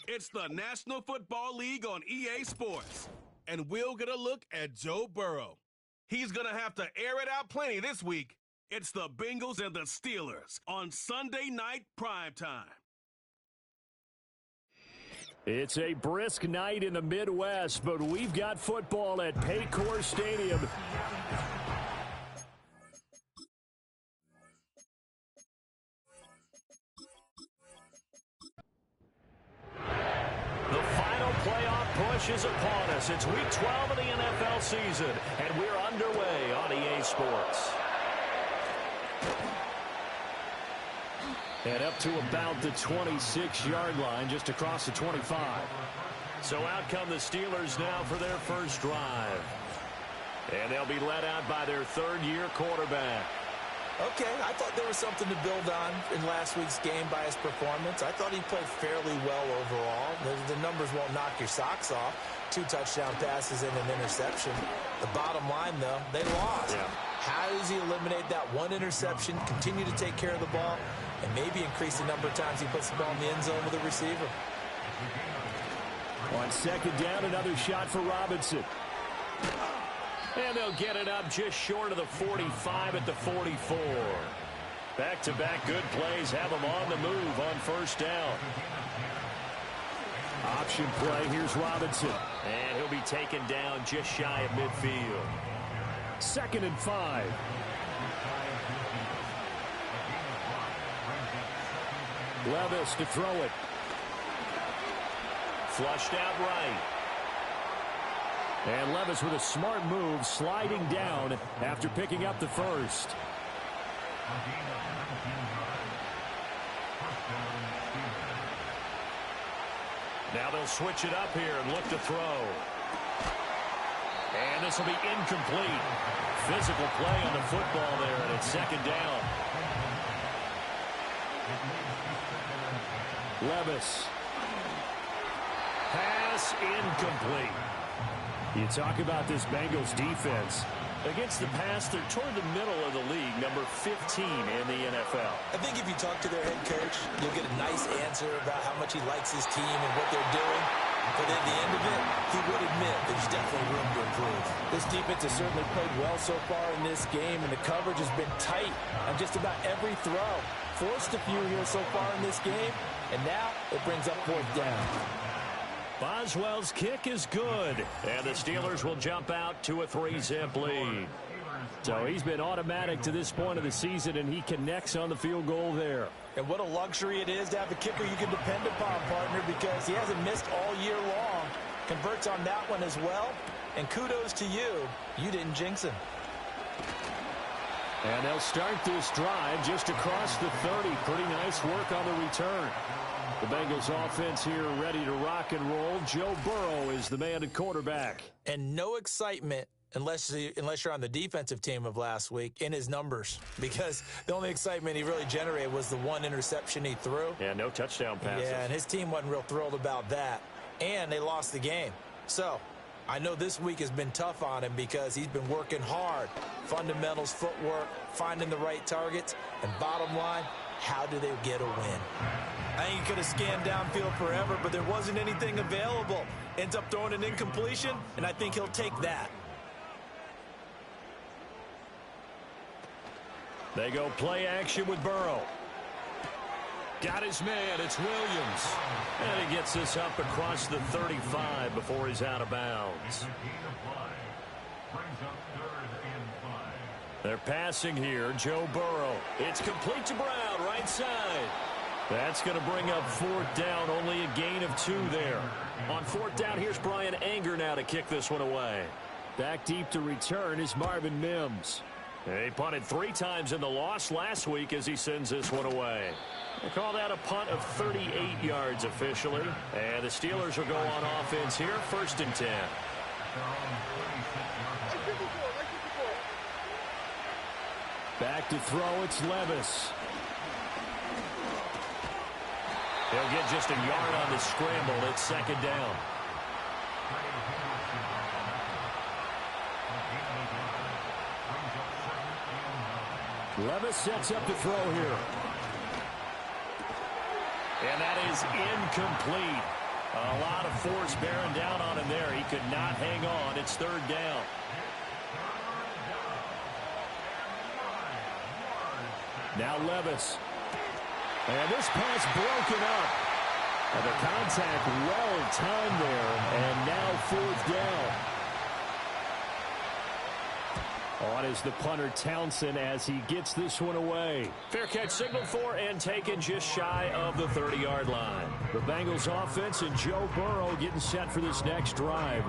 It's the National Football League on EA Sports. And we'll get a look at Joe Burrow. He's going to have to air it out plenty this week. It's the Bengals and the Steelers on Sunday Night Primetime. It's a brisk night in the Midwest, but we've got football at Paycor Stadium. The final playoff push is upon us. It's Week 12 of the NFL season, and we're underway on EA Sports. And up to about the 26-yard line, just across the 25. So out come the Steelers now for their first drive. And they'll be led out by their third-year quarterback. Okay, I thought there was something to build on in last week's game by his performance. I thought he played fairly well overall. The numbers won't knock your socks off. 2 touchdown passes and an interception. The bottom line, though, they lost. Yeah. How does he eliminate that one interception, continue to take care of the ball, and maybe increase the number of times he puts the ball in the end zone with a receiver? On second down, another shot for Robinson. And they'll get it up just short of the 45 at the 44. Back-to-back good plays have them on the move on first down. Option play, here's Robinson. And he'll be taken down just shy of midfield. 2nd and 5. Levis to throw it. Flushed out right. And Levis with a smart move, sliding down after picking up the first. Now they'll switch it up here and look to throw. And this will be incomplete. Physical play on the football there, and it's second down. Levis. Pass incomplete. You talk about this Bengals defense. Against the pass, they're toward the middle of the league, number 15 in the NFL. I think if you talk to their head coach, you'll get a nice answer about how much he likes his team and what they're doing. But at the end of it, he would admit there's definitely room to improve. This defense has certainly played well so far in this game, and the coverage has been tight on just about every throw. Forced a few here so far in this game, and now it brings up 4th down. Boswell's kick is good, and the Steelers will jump out to a 3-zip lead. So he's been automatic to this point of the season, and he connects on the field goal there. And what a luxury it is to have a kicker you can depend upon, partner, because he hasn't missed all year long. Converts on that one as well, and kudos to you. You didn't jinx him. And they'll start this drive just across the 30. Pretty nice work on the return. The Bengals offense here ready to rock and roll. Joe Burrow is the man at quarterback. And no excitement unless you're on the defensive team of last week in his numbers, because the only excitement he really generated was the one interception he threw. Yeah, no touchdown passes. Yeah, and his team wasn't real thrilled about that. And they lost the game. So I know this week has been tough on him because he's been working hard. Fundamentals, footwork, finding the right targets, and bottom line, how do they get a win? I think he could have scanned downfield forever, but there wasn't anything available. Ends up throwing an incompletion, and I think he'll take that. They go play action with Burrow. Got his man. It's Williams. And he gets this up across the 35 before he's out of bounds. They're passing here. Joe Burrow. It's complete to Brown, right side. That's going to bring up 4th down. Only a gain of 2 there. On 4th down, here's Brian Anger now to kick this one away. Back deep to return is Marvin Mims. He punted 3 times in the loss last week as he sends this one away. They call that a punt of 38 yards officially. And the Steelers will go on offense here, 1st and 10. Back to throw, it's Levis. They'll get just a yard on the scramble. It's 2nd down. Levis sets up to throw here. And that is incomplete. A lot of force bearing down on him there. He could not hang on. It's third down. Now Levis. And this pass broken up. And the contact well timed there. And now fourth down. On is the punter Townsend as he gets this one away. Fair catch signaled for and taken just shy of the 30-yard line. The Bengals offense and Joe Burrow getting set for this next drive.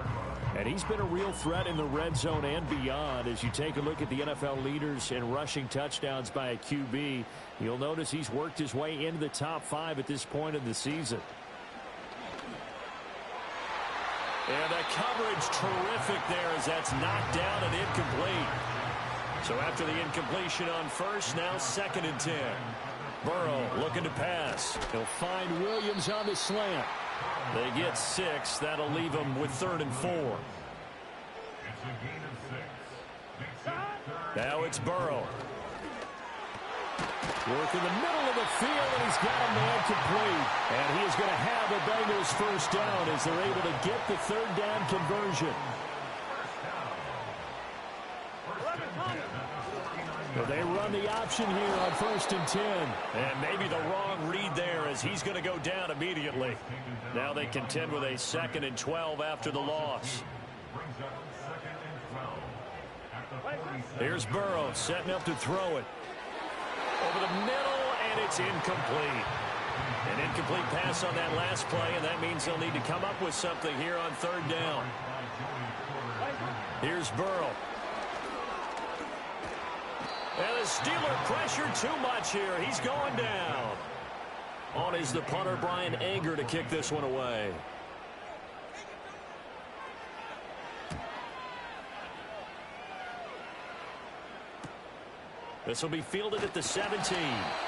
And he's been a real threat in the red zone and beyond. As you take a look at the NFL leaders in rushing touchdowns by a QB, you'll notice he's worked his way into the top 5 at this point in the season. And the coverage terrific there as that's knocked down and incomplete. So after the incompletion on first, now 2nd and 10. Burrow looking to pass. He'll find Williams on the slant. They get 6. That'll leave them with 3rd and 4. Now it's Burrow. Work in the middle of the field, and he's got a man complete. And he is going to have the Bengals first down as they're able to get the 3rd down conversion. So they run the option here on 1st and 10. And maybe the wrong read there as he's going to go down immediately. Now they contend with a 2nd and 12 after the loss. Here's Burrow setting up to throw it. Over the middle, and it's incomplete. An incomplete pass on that last play, and that means they'll need to come up with something here on 3rd down. Here's Burrow. And the Steeler pressured too much here. He's going down. On is the punter, Bryan Anger, to kick this one away. This will be fielded at the 17.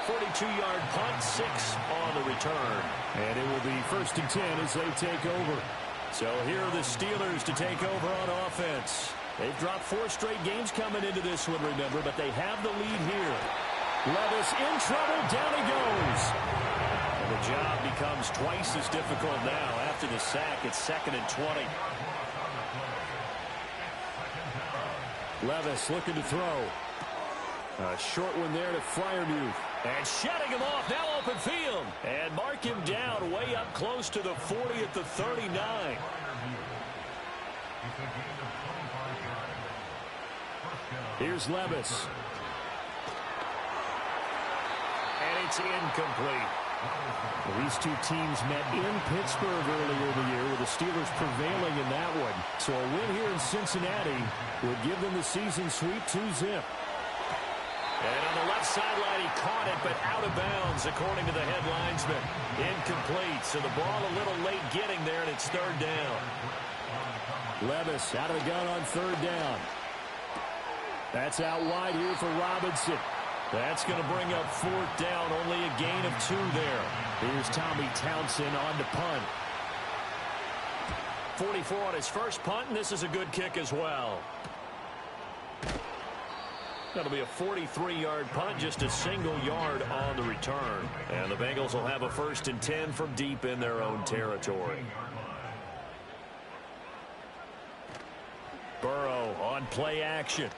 42-yard punt, 6 on the return. And it will be 1st and 10 as they take over. So here are the Steelers to take over on offense. They've dropped 4 straight games coming into this one, remember, but they have the lead here. Levis in trouble, down he goes. And the job becomes twice as difficult now. After the sack, it's 2nd and 20. Levis looking to throw. A short one there to Freiermuth. And shutting him off, now open field. And mark him down way up close to the 40 at the 39. Here's Levis. And it's incomplete. Well, these two teams met in Pittsburgh earlier in the year with the Steelers prevailing in that one. So a win here in Cincinnati would give them the season sweep 2-zip. And on the left sideline, he caught it, but out of bounds, according to the head linesman. Incomplete, so the ball a little late getting there, and it's 3rd down. Levis out of the gun on 3rd down. That's out wide here for Robinson. That's going to bring up 4th down, only a gain of 2 there. Here's Tommy Townsend on to punt. 44 on his first punt, and this is a good kick as well. That'll be a 43-yard punt, just a single yard on the return. And the Bengals will have a 1st and 10 from deep in their own territory. Burrow on play action.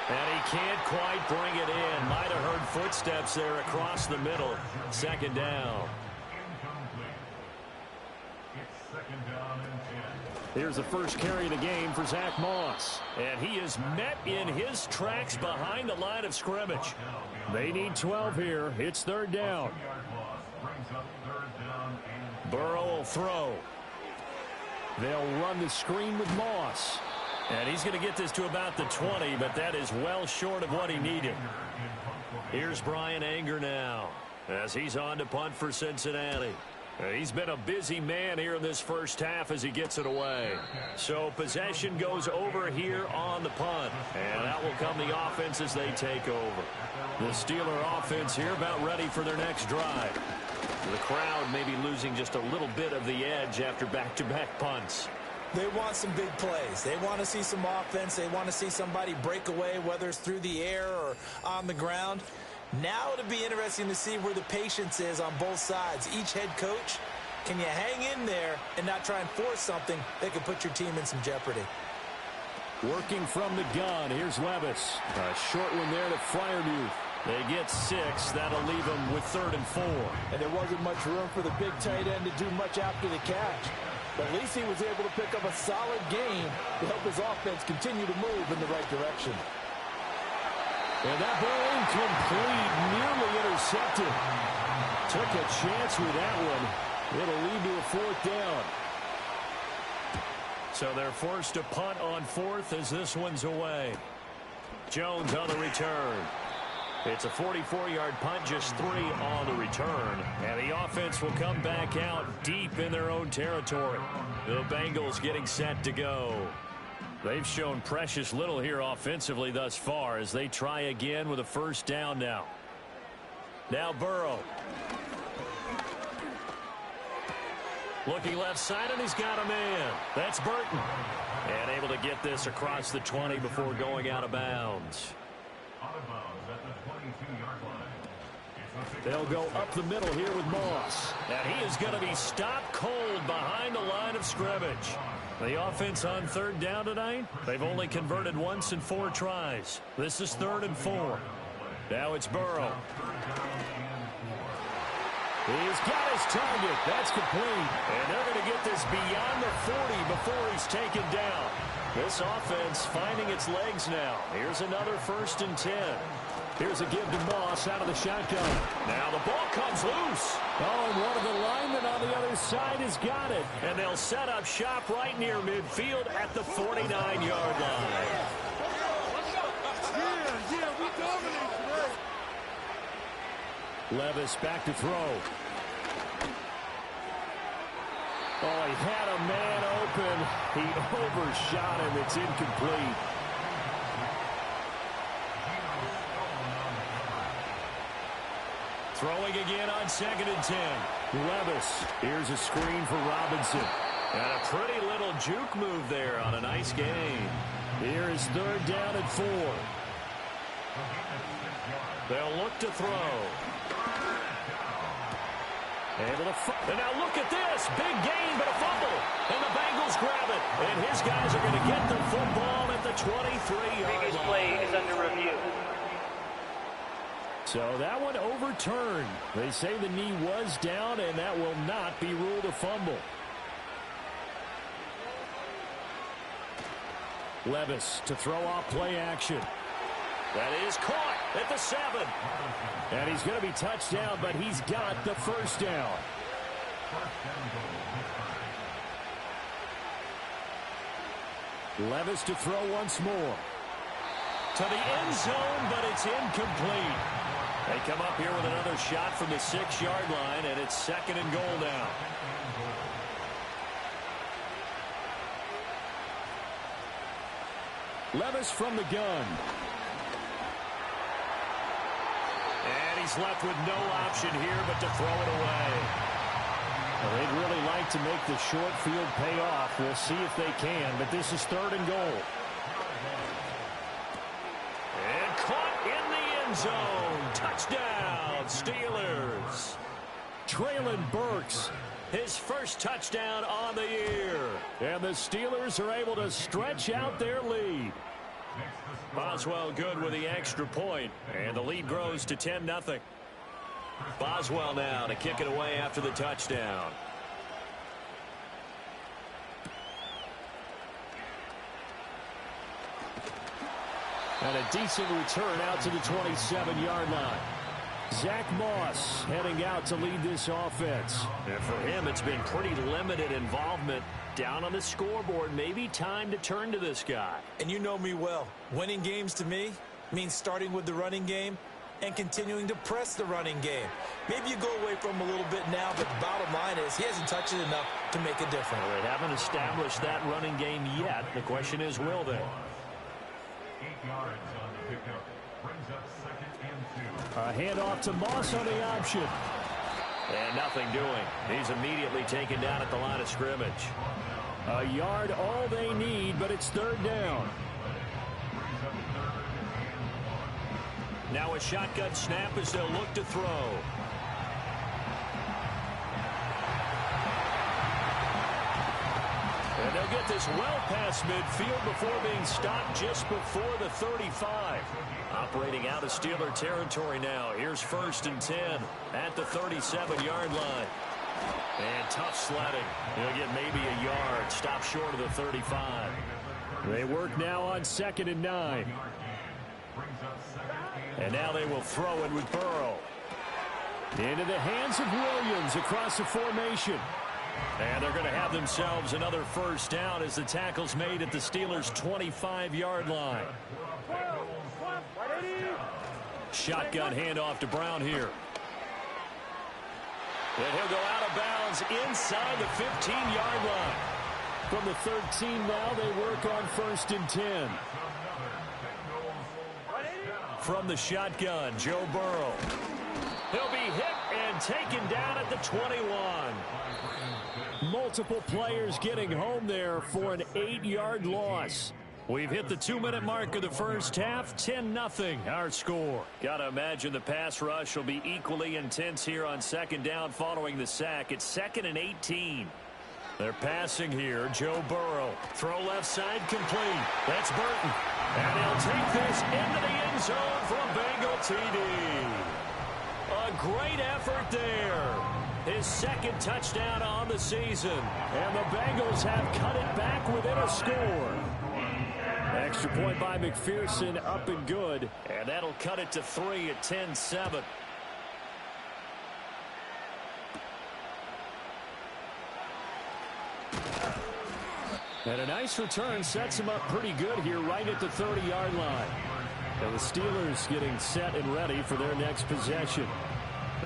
And he can't quite bring it in. Might have heard footsteps there across the middle. 2nd down. Here's the first carry of the game for Zach Moss. And he is met in his tracks behind the line of scrimmage. They need 12 here. It's 3rd down. Burrow will throw. They'll run the screen with Moss. And he's going to get this to about the 20, but that is well short of what he needed. Here's Bryan Anger now as he's on to punt for Cincinnati. He's been a busy man here in this first half as he gets it away. So possession goes over here on the punt. And that will come the offense as they take over. The Steeler offense here about ready for their next drive. The crowd may be losing just a little bit of the edge after back-to-back punts. They want some big plays. They want to see some offense. They want to see somebody break away, whether it's through the air or on the ground. Now it'll be interesting to see where the patience is on both sides. Each head coach Can you hang in there and not try and force something that could put your team in some jeopardy? Working from the gun, here's Levis. A short one there to Freiermuth. They get 6. That'll leave them with 3rd and 4. And there wasn't much room for the big tight end to do much after the catch. But at least he was able to pick up a solid gain to help his offense continue to move in the right direction. And that ball incomplete, nearly intercepted. Took a chance with that one. It'll lead to a 4th down. So they're forced to punt on 4th as this one's away. Jones on the return. It's a 44-yard punt, just 3 on the return. And the offense will come back out deep in their own territory. The Bengals getting set to go. They've shown precious little here offensively thus far as they try again with a 1st down now. Now Burrow. Looking left side, and he's got a man. That's Burton. And able to get this across the 20 before going out of bounds. They'll go up the middle here with Moss. And he is going to be stopped cold behind the line of scrimmage. The offense on 3rd down tonight, they've only converted once in 4 tries. This is 3rd and 4. Now it's Burrow. He's got his target. That's complete. And they're going to get this beyond the 40 before he's taken down. This offense finding its legs now. Here's another 1st and 10. Here's a give to Moss out of the shotgun. Now the ball comes loose. Oh, and one of the linemen on the other side has got it. And they'll set up shop right near midfield at the 49-yard line. Yeah, we dominate today. Levis back to throw. Oh, he had a man open. He overshot him. It's incomplete. Throwing again on 2nd and 10. Levis. Here's a screen for Robinson. And a pretty little juke move there on a nice gain. Here is 3rd down and 4. They'll look to throw. Able to and now look at this. Big gain, but a fumble. And the Bengals grab it. And his guys are going to get the football at the 23-yard line. Previous play is under review. So that one overturned. They say the knee was down, and that will not be ruled a fumble. Levis to throw off play action. That is caught at the 7. And he's going to be touched down, but he's got the 1st down. Levis to throw once more. To the end zone, but it's incomplete. They come up here with another shot from the 6-yard line, and it's 2nd and goal now. Levis from the gun. And he's left with no option here but to throw it away. Well, they'd really like to make the short field pay off. We'll see if they can, but this is 3rd and goal. And caught in the end zone. Touchdown, Steelers. Traylon Burks, his first touchdown on the year. And the Steelers are able to stretch out their lead. Boswell good with the extra point, and the lead grows to 10-0. Boswell now to kick it away after the touchdown. And a decent return out to the 27-yard line. Zach Moss heading out to lead this offense. And for him, it's been pretty limited involvement down on the scoreboard. Maybe time to turn to this guy. And you know me well. Winning games to me means starting with the running game and continuing to press the running game. Maybe you go away from him a little bit now, but the bottom line is he hasn't touched it enough to make a difference. Well, they haven't established that running game yet. The question is, will they? 8 yards on the pickup. Brings up 2nd and 2. A handoff to Moss on the option. And nothing doing. He's immediately taken down at the line of scrimmage. A yard all they need, but it's 3rd down. Now a shotgun snap as they'll look to throw. get this well past midfield before being stopped just before the 35. Operating out of Steeler territory now. Here's 1st and 10 at the 37-yard line. And tough sledding. He'll get maybe a yard. Stop short of the 35. They work now on 2nd and 9. And now they will throw it with Burrow. Into the hands of Williams across the formation. And they're going to have themselves another 1st down as the tackle's made at the Steelers' 25-yard line. Shotgun handoff to Brown here. And he'll go out of bounds inside the 15-yard line. From the 13 now, they work on 1st and 10. From the shotgun, Joe Burrow. He'll be hit and taken down at the 21. Multiple players getting home there for an 8-yard loss. We've hit the 2-minute mark of the first half. 10-0 our score. Gotta imagine the pass rush will be equally intense here on 2nd down following the sack. It's 2nd and 18. They're passing here. Joe Burrow. Throw left side complete. That's Burton. And he'll take this into the end zone for a Bengal TD. A great effort there. His 2nd touchdown on the season. And the Bengals have cut it back within a score. Extra point by McPherson, up and good. And that'll cut it to 3 at 10-7. And a nice return sets him up pretty good here right at the 30-yard line. And the Steelers getting set and ready for their next possession.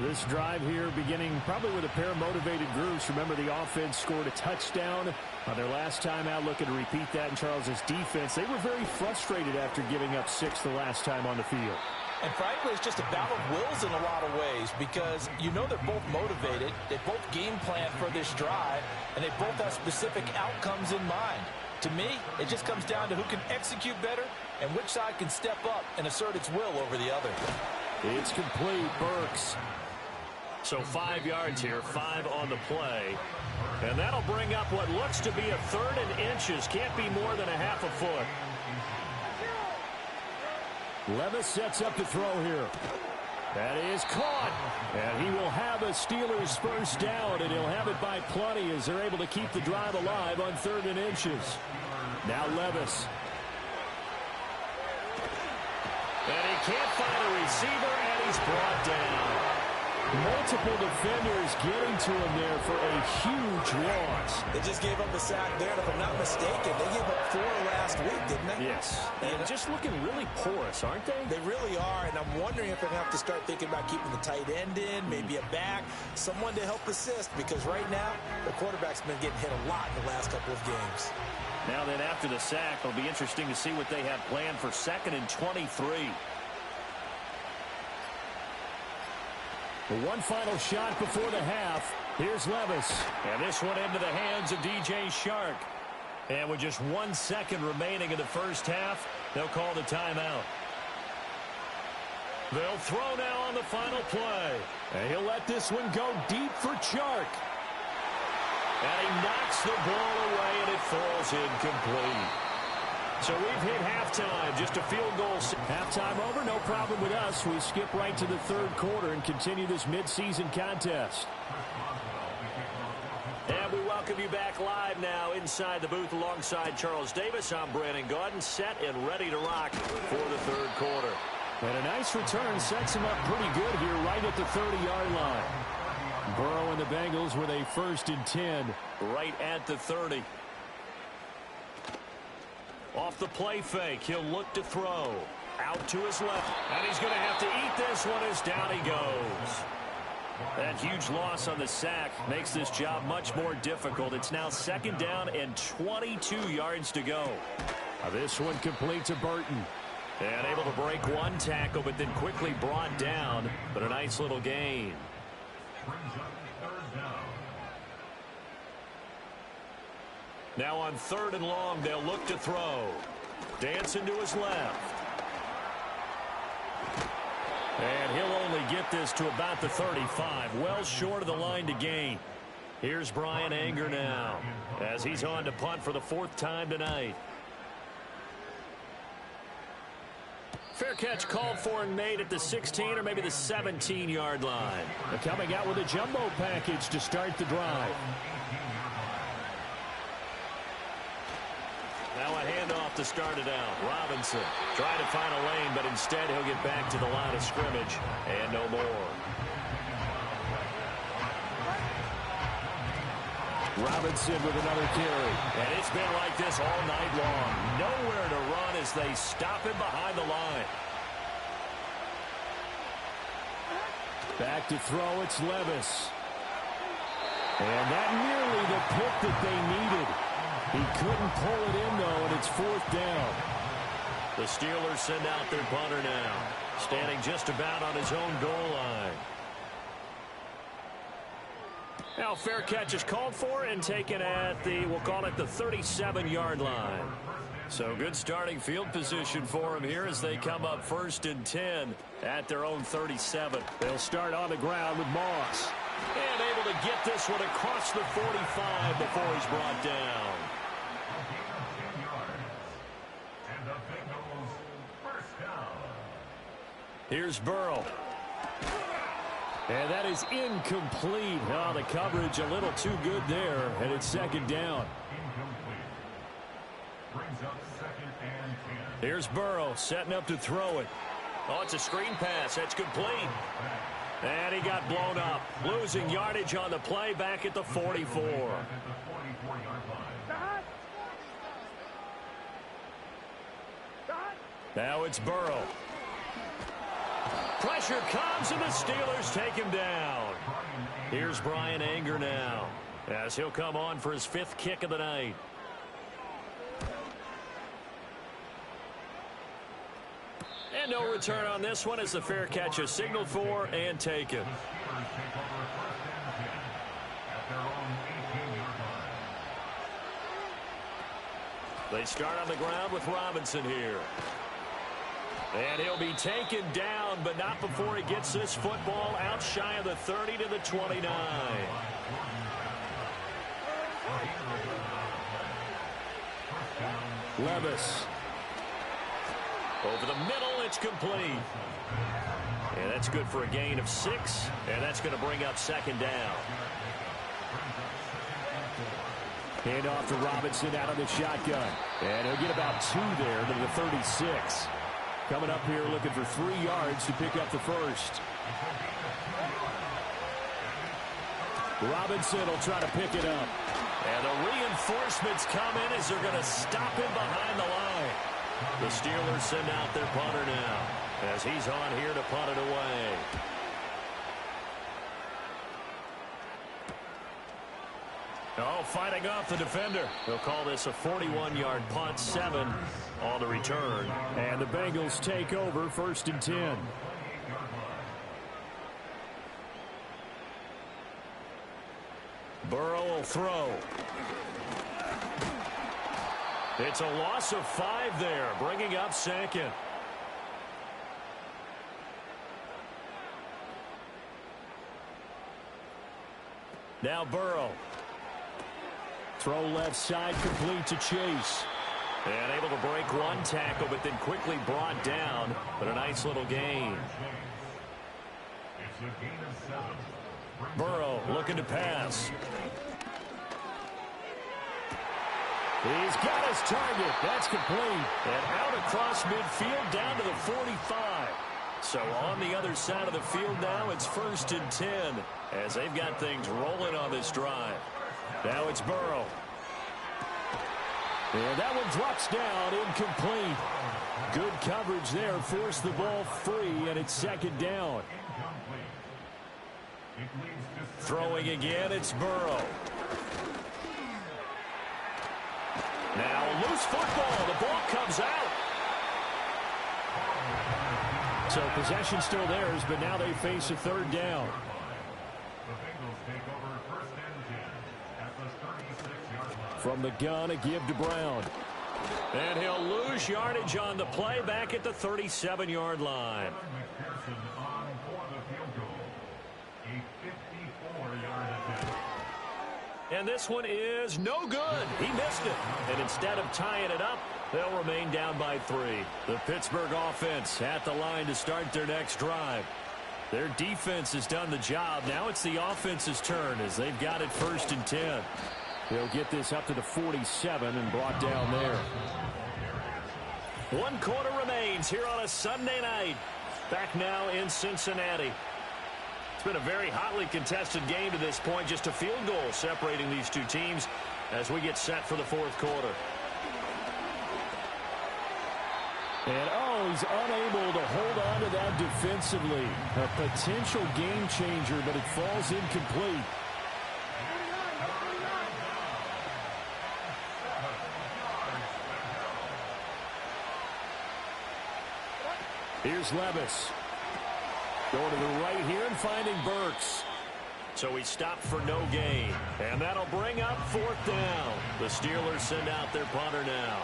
This drive here beginning probably with a pair of motivated groups. Remember, the offense scored a touchdown on their last time out. Looking to repeat that in Charles's defense. They were very frustrated after giving up 6 the last time on the field. And frankly, it's just a battle of wills in a lot of ways because you know they're both motivated. They both game plan for this drive, and they both have specific outcomes in mind. To me, it just comes down to who can execute better and which side can step up and assert its will over the other. It's complete. Burks. So 5 yards here, 5 on the play. And that'll bring up what looks to be a 3rd and inches. Can't be more than a half a foot. Levis sets up to throw here. That is caught. And he will have a Steelers 1st down, and he'll have it by plenty as they're able to keep the drive alive on 3rd and inches. Now Levis. And he can't find a receiver, and he's brought down. Multiple defenders getting to him there for a huge loss. They just gave up a sack there, and if I'm not mistaken, they gave up 4 last week, didn't they? Yes. And just looking really porous, aren't they? They really are, and I'm wondering if they're going to have to start thinking about keeping the tight end in, maybe a back, someone to help assist, because right now, the quarterback's been getting hit a lot in the last couple of games. Now then, after the sack, it'll be interesting to see what they have planned for 2nd and 23. One final shot before the half. Here's Levis. And this one into the hands of DJ Shark. And with just 1 second remaining in the first half, they'll call the timeout. They'll throw now on the final play. And he'll let this one go deep for Chark. And he knocks the ball away, and it falls incomplete. So we've hit halftime, just a field goal. Halftime over, no problem with us. We skip right to the 3rd quarter and continue this midseason contest. And we welcome you back live now inside the booth alongside Charles Davis. I'm Brandon Gaudin, set and ready to rock for the 3rd quarter. And a nice return sets him up pretty good here right at the 30-yard line. Burrow and the Bengals with a 1st and 10 right at the 30. Off the play fake, he'll look to throw. Out to his left, and he's going to have to eat this one as down he goes. That huge loss on the sack makes this job much more difficult. It's now 2nd down and 22 yards to go. This one complete to Burton. And able to break one tackle, but then quickly brought down. But a nice little gain. Now on 3rd and long, they'll look to throw. Dancing to his left. And he'll only get this to about the 35, well short of the line to gain. Here's Brian Anger now as he's on to punt for the 4th time tonight. Fair catch called for and made at the 16 or maybe the 17-yard line. They're coming out with a jumbo package to start the drive. Now a handoff to start it out. Robinson trying to find a lane, but instead he'll get back to the line of scrimmage and no more. Robinson with another carry. And it's been like this all night long. Nowhere to run as they stop him behind the line. Back to throw, it's Levis. And that nearly the pick that they needed. He couldn't pull it in, though, and it's 4th down. The Steelers send out their punter now, standing just about on his own goal line. Now, fair catch is called for and taken at the, we'll call it the 37-yard line. So good starting field position for him here as they come up 1st and 10 at their own 37. They'll start on the ground with Moss. And able to get this one across the 45 before he's brought down. And the Bengals first down. Here's Burrow. And that is incomplete. Oh, the coverage a little too good there, and it's 2nd down. Incomplete. Brings up 2nd and 10. Here's Burrow setting up to throw it. Oh, it's a screen pass. That's complete. And he got blown up. Losing yardage on the play back at the 44. At the 44-yard line. Now it's Burrow. Pressure comes, and the Steelers take him down. Here's Brian Anger now as he'll come on for his 5th kick of the night. And no return on this one as the fair catch is signaled for and taken. The Steelers take over 1st and 10 at their own 18-yard line. They start on the ground with Robinson here. And he'll be taken down, but not before he gets this football out shy of the 30 to the 29. Levis. Over the middle, it's complete. And that's good for a gain of 6, and that's going to bring up 2nd down. Hand off to Robinson out of the shotgun. And he'll get about 2 there to the 36. Coming up here looking for 3 yards to pick up the 1st. Robinson will try to pick it up. And the reinforcements come in as they're going to stop him behind the line. The Steelers send out their punter now as he's on here to punt it away. Oh, fighting off the defender. They'll call this a 41-yard punt, 7 on the return. And the Bengals take over 1st and 10. Burrow will throw. It's a loss of 5 there, bringing up 2nd. Now Burrow. Throw left side, complete to Chase. And able to break one tackle, but then quickly brought down. But a nice little gain. It's a gain of 7. Burrow looking to pass. He's got his target. That's complete. And out across midfield down to the 45. So on the other side of the field now, it's 1st and 10 as they've got things rolling on this drive. Now it's Burrow. And that one drops down, incomplete. Good coverage there, forced the ball free, and it's 2nd down. Throwing again, it's Burrow. Now loose football, the ball comes out. So possession still theirs, but now they face a 3rd down. The Bengals take over 1st and 10 at the 36-yard line. From the gun, a give to Brown. And he'll lose yardage on the play back at the 37-yard line. McPherson on for the field goal. A 54-yard attempt. And this one is no good. He missed it. And instead of tying it up, they'll remain down by 3. The Pittsburgh offense at the line to start their next drive. Their defense has done the job. Now it's the offense's turn as they've got it 1st and 10. They'll get this up to the 47 and brought down there. 1 quarter remains here on a Sunday night. Back now in Cincinnati. It's been a very hotly contested game to this point. Just a field goal separating these two teams as we get set for the 4th quarter. And, he's unable to hold on to that defensively. A potential game changer, but it falls incomplete. Here's Levis. Going to the right here and finding Burks. So he stopped for no gain. And that'll bring up 4th down. The Steelers send out their punter now,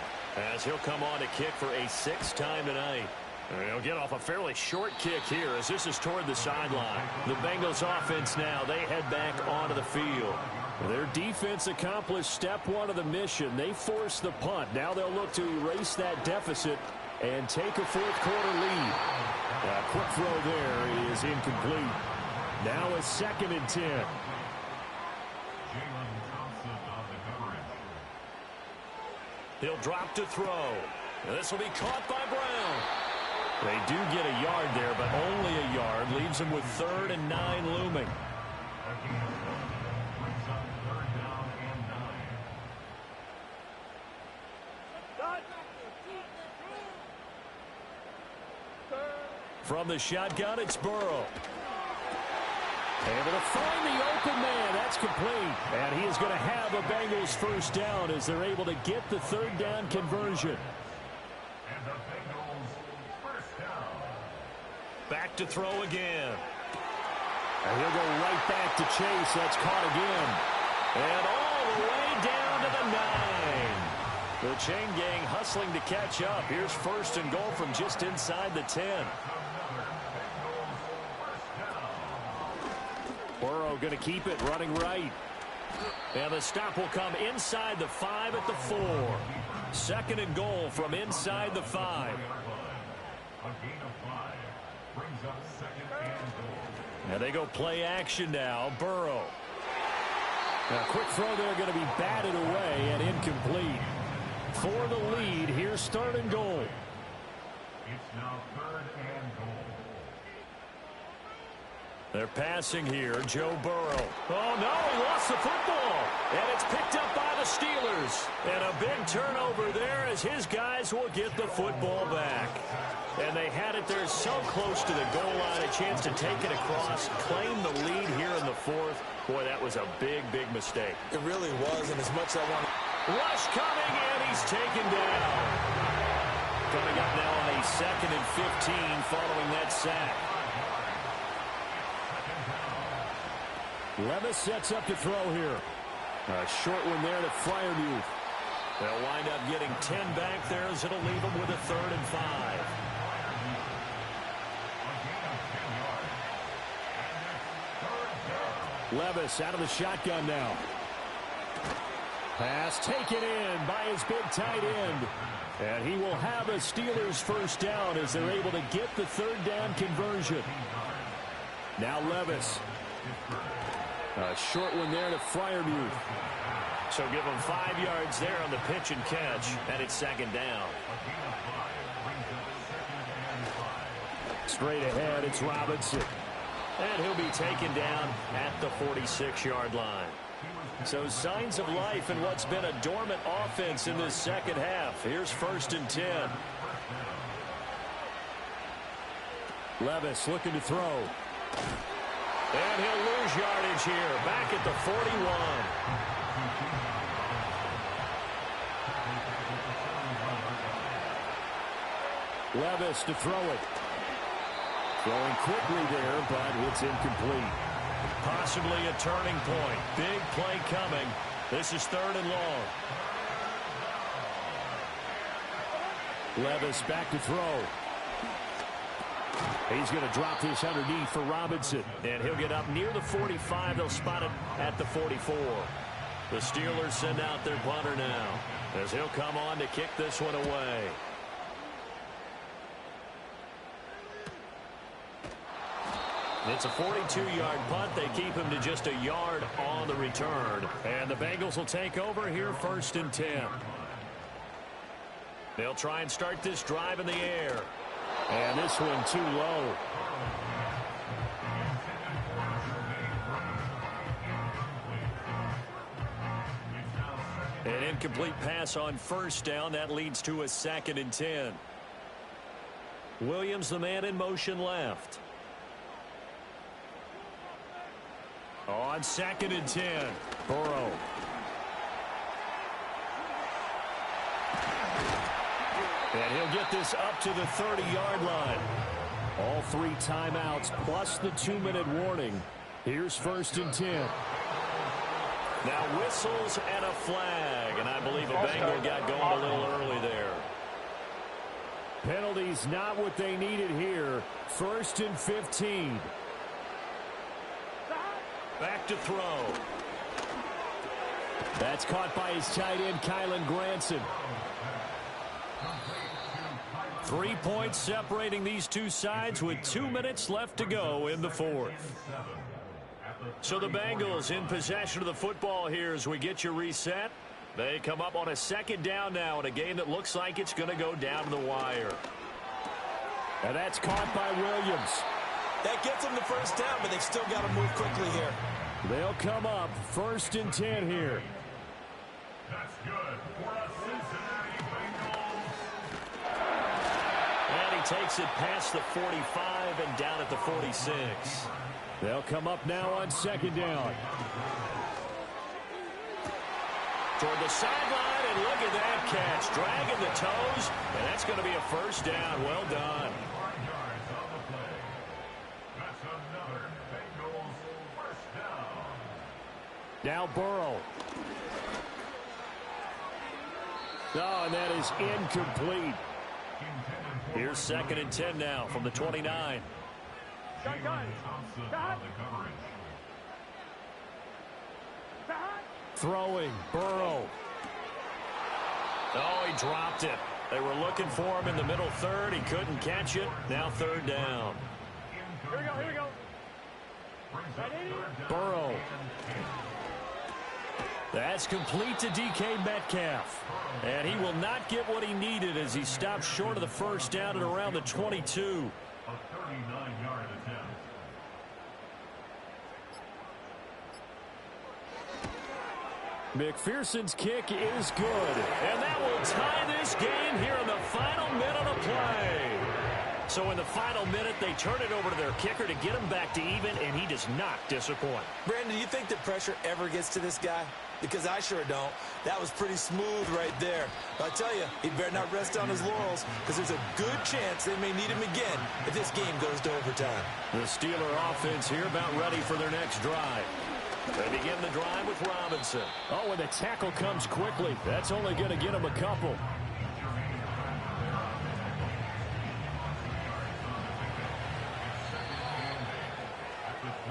as he'll come on to kick for a 6th time tonight. And he'll get off a fairly short kick here as this is toward the sideline. The Bengals offense now, they head back onto the field. Their defense accomplished step 1 of the mission. They forced the punt. Now they'll look to erase that deficit and take a 4th quarter lead. A quick throw there is incomplete. Now a 2nd and 10. Jalen Thompson on the coverage. He'll drop to throw. This will be caught by Brown. They do get a yard there, but only a yard. Leaves them with 3rd and 9 looming. Brings up 3rd down and 9. From the shotgun, it's Burrow. Able to find the open man. That's complete. And he is going to have a Bengals 1st down as they're able to get the 3rd down conversion. And the Bengals 1st down. Back to throw again. And he'll go right back to Chase. That's caught again. And all the way down to the 9. The chain gang hustling to catch up. Here's 1st and goal from just inside the 10. Burrow going to keep it running right. And the stop will come inside the 5 at the 4. 2nd and goal from inside the 5. A gain of 5 brings up 2nd and goal. And they go play action now. Burrow. A quick throw there going to be batted away and incomplete. For the lead, here's 3rd and goal. It's now 3rd and goal. They're passing here. Joe Burrow. Oh, no, he lost the football. And it's picked up by the Steelers. And a big turnover there as his guys will get the football back. And they had it there so close to the goal line. A chance to take it across, claim the lead here in the 4th. Boy, that was a big, big mistake. It really was, and as much as I want to... Rush coming, and he's taken down. Coming up now on a 2nd and 15 following that sack. Levis sets up to throw here. A short one there to Freiermuth. They'll wind up getting 10 back there as it'll leave them with a 3rd and 5. Levis out of the shotgun now. Pass taken in by his big tight end. And he will have a Steelers 1st down as they're able to get the 3rd down conversion. Now Levis. A short one there to Freiermuth. So give them 5 yards there on the pitch and catch, and it's 2nd down. Straight ahead, it's Robinson. And he'll be taken down at the 46-yard line. So signs of life in what's been a dormant offense in this 2nd half. Here's 1st and 10. Levis looking to throw. And he'll lose yardage here, back at the 41. Levis to throw it. Throwing quickly there, but it's incomplete. Possibly a turning point. Big play coming. This is 3rd and long. Levis back to throw. He's going to drop this underneath for Robinson. And he'll get up near the 45. They'll spot it at the 44. The Steelers send out their punter now, as he'll come on to kick this one away. It's a 42-yard punt. They keep him to just a yard on the return. And the Bengals will take over here, 1st and 10. They'll try and start this drive in the air. And this one too low. An incomplete pass on 1st down. That leads to a 2nd and 10. Williams, the man in motion left. On 2nd and 10, Burrow. And he'll get this up to the 30-yard line. All 3 timeouts plus the 2-minute warning. Here's 1st and 10. Now whistles and a flag, and I believe a Bengal got going a little early there. Penalties not what they needed here. 1st and 15. Back to throw. That's caught by his tight end, Kylen Granson. 3 points separating these two sides with 2 minutes left to go in the 4th. So the Bengals in possession of the football here as we get you reset. They come up on a 2nd down now in a game that looks like it's going to go down to the wire. And that's caught by Williams. That gets them the 1st down, but they've still got to move quickly here. They'll come up 1st and 10 here. That's good for the Cincinnati Bengals. And he takes it past the 45 and down at the 46. They'll come up now on 2nd down. Toward the sideline, and look at that catch. Dragging the toes, and that's going to be a 1st down. Well done. 5 yards on the play. That's another Bengals 1st down. Now Burrow. Oh, and that is incomplete. Here's 2nd and 10 now from the 29. Thompson on the coverage. Throwing, Burrow. Oh, he dropped it. They were looking for him in the middle 3rd. He couldn't catch it. Now 3rd down. Here we go. Burrow. That's complete to DK Metcalf. And he will not get what he needed as he stopped short of the 1st down at around the 22. A 39-yard attempt. McPherson's kick is good. And that will tie this game here in the final minute of play. So in the final minute, they turn it over to their kicker to get him back to even, and he does not disappoint. Brandon, do you think that pressure ever gets to this guy? Because I sure don't. That was pretty smooth right there. But I tell you, he better not rest on his laurels, because there's a good chance they may need him again if this game goes to overtime. The Steeler offense here about ready for their next drive. They begin the drive with Robinson. Oh, and the tackle comes quickly. That's only going to get him a couple.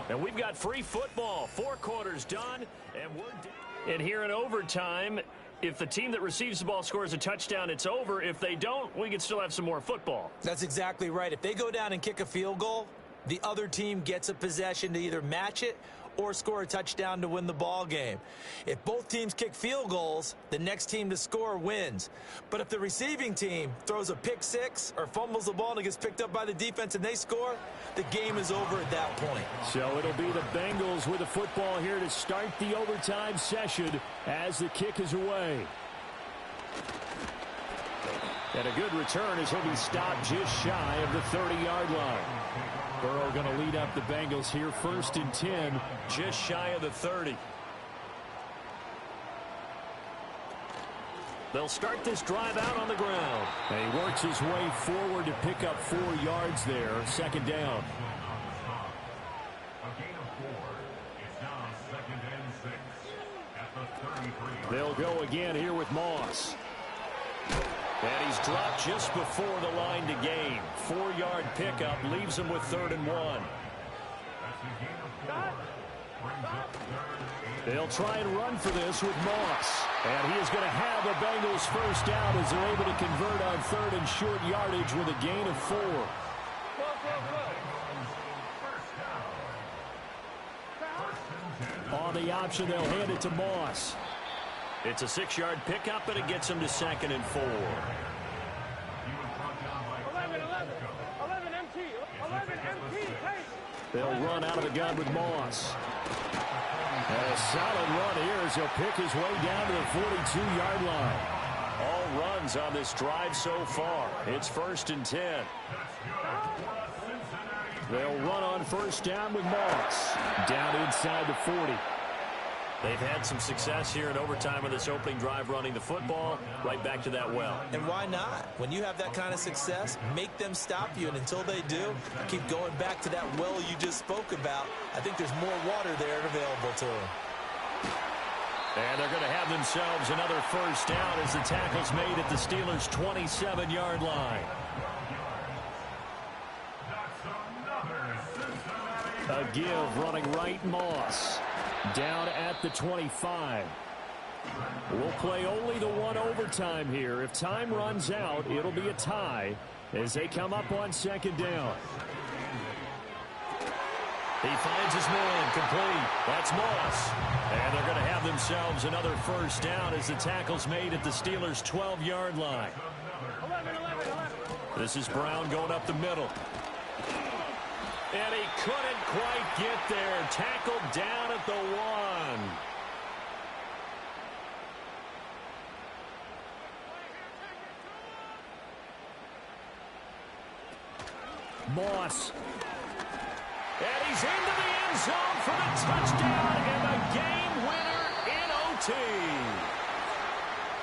And we've got free football. 4 quarters done, and we're done. And here in overtime, if the team that receives the ball scores a touchdown, it's over. If they don't, we can still have some more football. That's exactly right. If they go down and kick a field goal, the other team gets a possession to either match it or score a touchdown to win the ball game. If both teams kick field goals, the next team to score wins. But if the receiving team throws a pick six or fumbles the ball and it gets picked up by the defense and they score, the game is over at that point. So it'll be the Bengals with the football here to start the overtime session as the kick is away. And a good return as he'll be stopped just shy of the 30-yard line. Burrow going to lead up the Bengals here, 1st and 10. Just shy of the 30. They'll start this drive out on the ground. And he works his way forward to pick up 4 yards there. 2nd down. A gain of 4. It's now 2nd and 6 at the 33. They'll go again here with Moss. And he's dropped just before the line to gain. 4-yard pickup leaves him with 3rd and 1. That's a gain of 4. They'll try and run for this with Moss. And he is going to have a Bengals first down as they're able to convert on third and short yardage with a gain of 4. On the option, they'll hand it to Moss. It's a 6-yard pickup, and it gets him to 2nd and 4. 11 MT. 11 MT. They'll run out of the gun with Moss. And a solid run here as he'll pick his way down to the 42-yard line. All runs on this drive so far. It's 1st and 10. They'll run on first down with Moss. Down inside the 40. They've had some success here in overtime on this opening drive running the football. Right back to that well. And why not? When you have that kind of success, make them stop you. And until they do, keep going back to that well you just spoke about. I think there's more water there available to them. And they're going to have themselves another first down as the tackle's made at the Steelers' 27-yard line. A give running right, Moss. Down at the 25. We'll play only the one overtime here. If time runs out, it'll be a tie as they come up on second down. He finds his man complete. That's Moss. And they're going to have themselves another first down as the tackle's made at the Steelers' 12-yard line. 11. This is Brown going up the middle. And he couldn't quite get there. Tackled down at the 1. Moss. And he's into the end zone for the touchdown and the game winner in OT.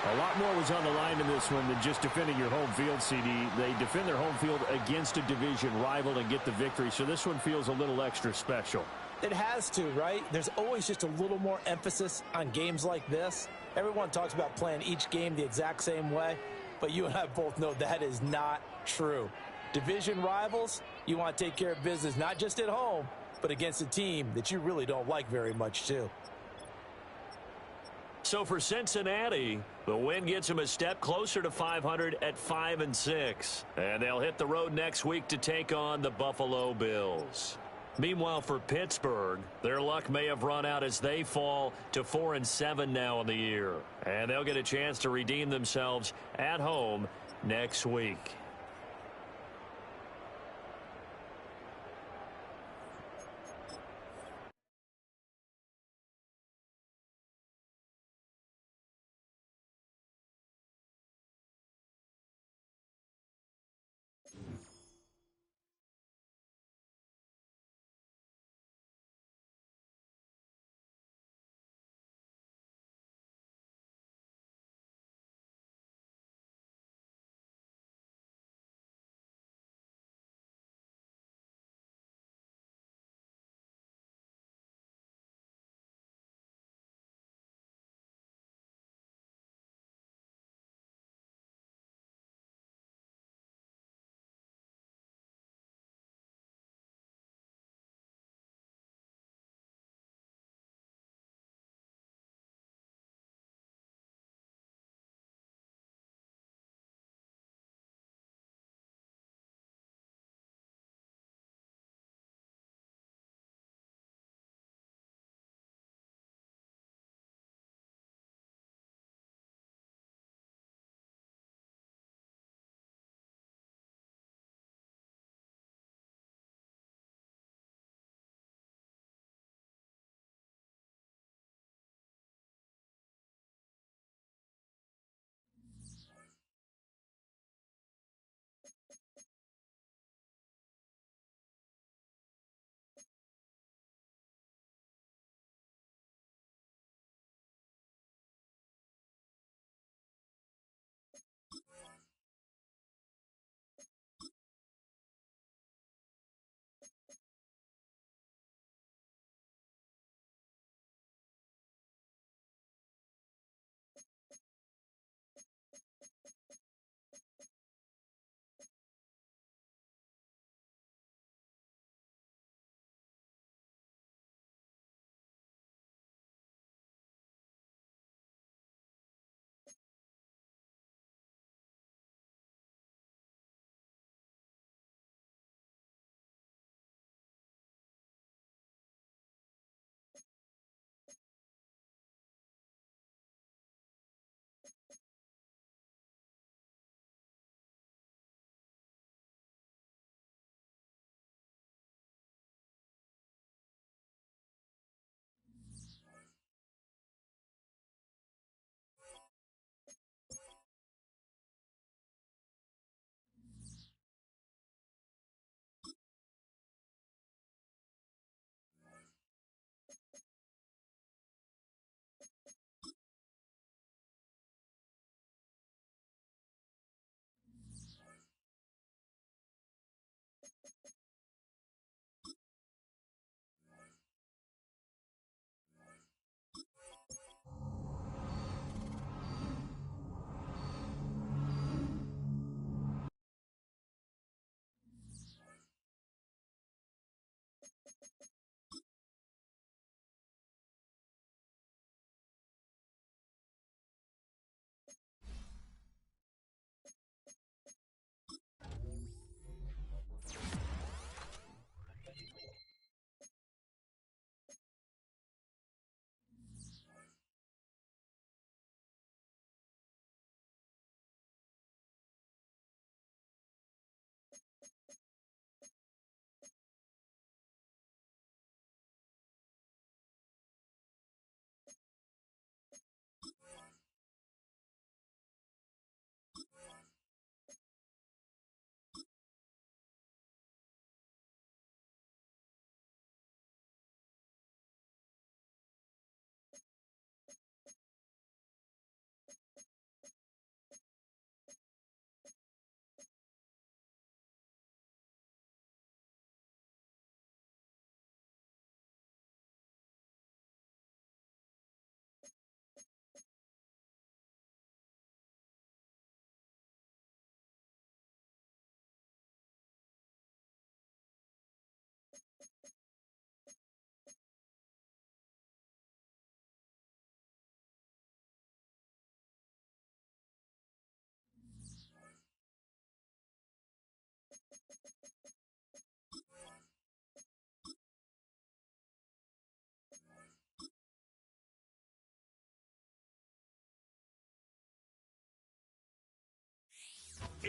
A lot more was on the line in this one than just defending your home field, CD. They defend their home field against a division rival and get the victory, so this one feels a little extra special. It has to, right? There's always just a little more emphasis on games like this. Everyone talks about playing each game the exact same way, but you and I both know that is not true. Division rivals, you want to take care of business not just at home, but against a team that you really don't like very much, too. So for Cincinnati, the win gets them a step closer to 500 at 5-6. And they'll hit the road next week to take on the Buffalo Bills. Meanwhile, for Pittsburgh, their luck may have run out as they fall to 4-7 now in the year. And they'll get a chance to redeem themselves at home next week.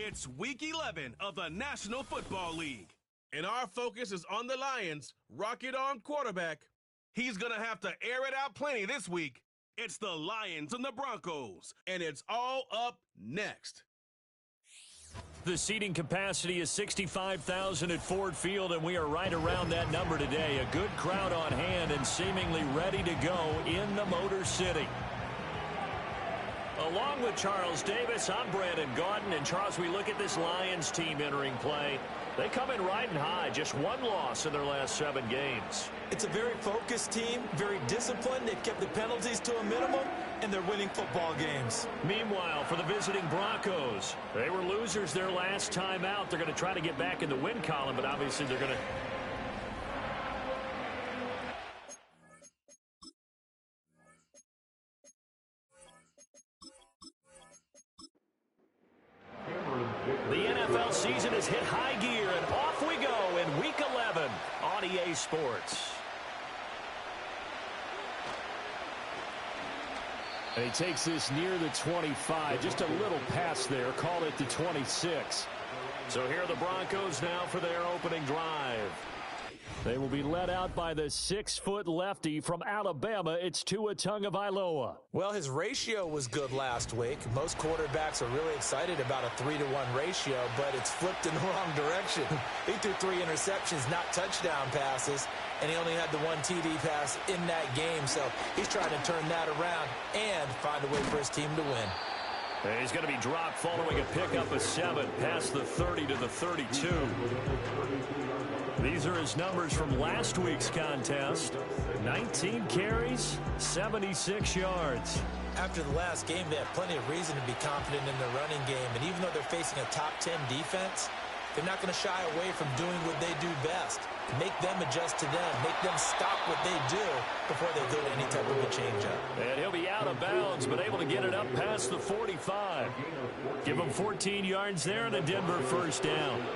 It's Week 11 of the National Football League. And our focus is on the Lions' rocket arm quarterback. He's going to have to air it out plenty this week. It's the Lions and the Broncos, and it's all up next. The seating capacity is 65,000 at Ford Field, and we are right around that number today. A good crowd on hand and seemingly ready to go in the Motor City. Along with Charles Davis, I'm Brandon Gaudin. And Charles, we look at this Lions team entering play. They come in riding high, just one loss in their last 7 games. It's a very focused team, very disciplined. They've kept the penalties to a minimum, and they're winning football games. Meanwhile, for the visiting Broncos, they were losers their last time out. They're going to try to get back in the win column, but obviously they're going to... The NFL season has hit high gear, and off we go in Week 11 on EA Sports. And he takes this near the 25, just a little past there, call it the 26. So here are the Broncos now for their opening drive. They will be led out by the 6-foot lefty from Alabama. It's Tua Tagovailoa. Well, his ratio was good last week. Most quarterbacks are really excited about a 3-to-1 ratio, but it's flipped in the wrong direction. He threw 3 interceptions, not touchdown passes, and he only had the 1 TD pass in that game. So he's trying to turn that around and find a way for his team to win. And he's going to be dropped following a pickup of 7 past the 30 to the 32. These are his numbers from last week's contest. 19 carries, 76 yards. After the last game, they have plenty of reason to be confident in their running game. And even though they're facing a top 10 defense, they're not going to shy away from doing what they do best. Make them adjust to them. Make them stop what they do before they go to any type of a changeup. And he'll be out of bounds, but able to get it up past the 45. Give him 14 yards there and a Denver first down.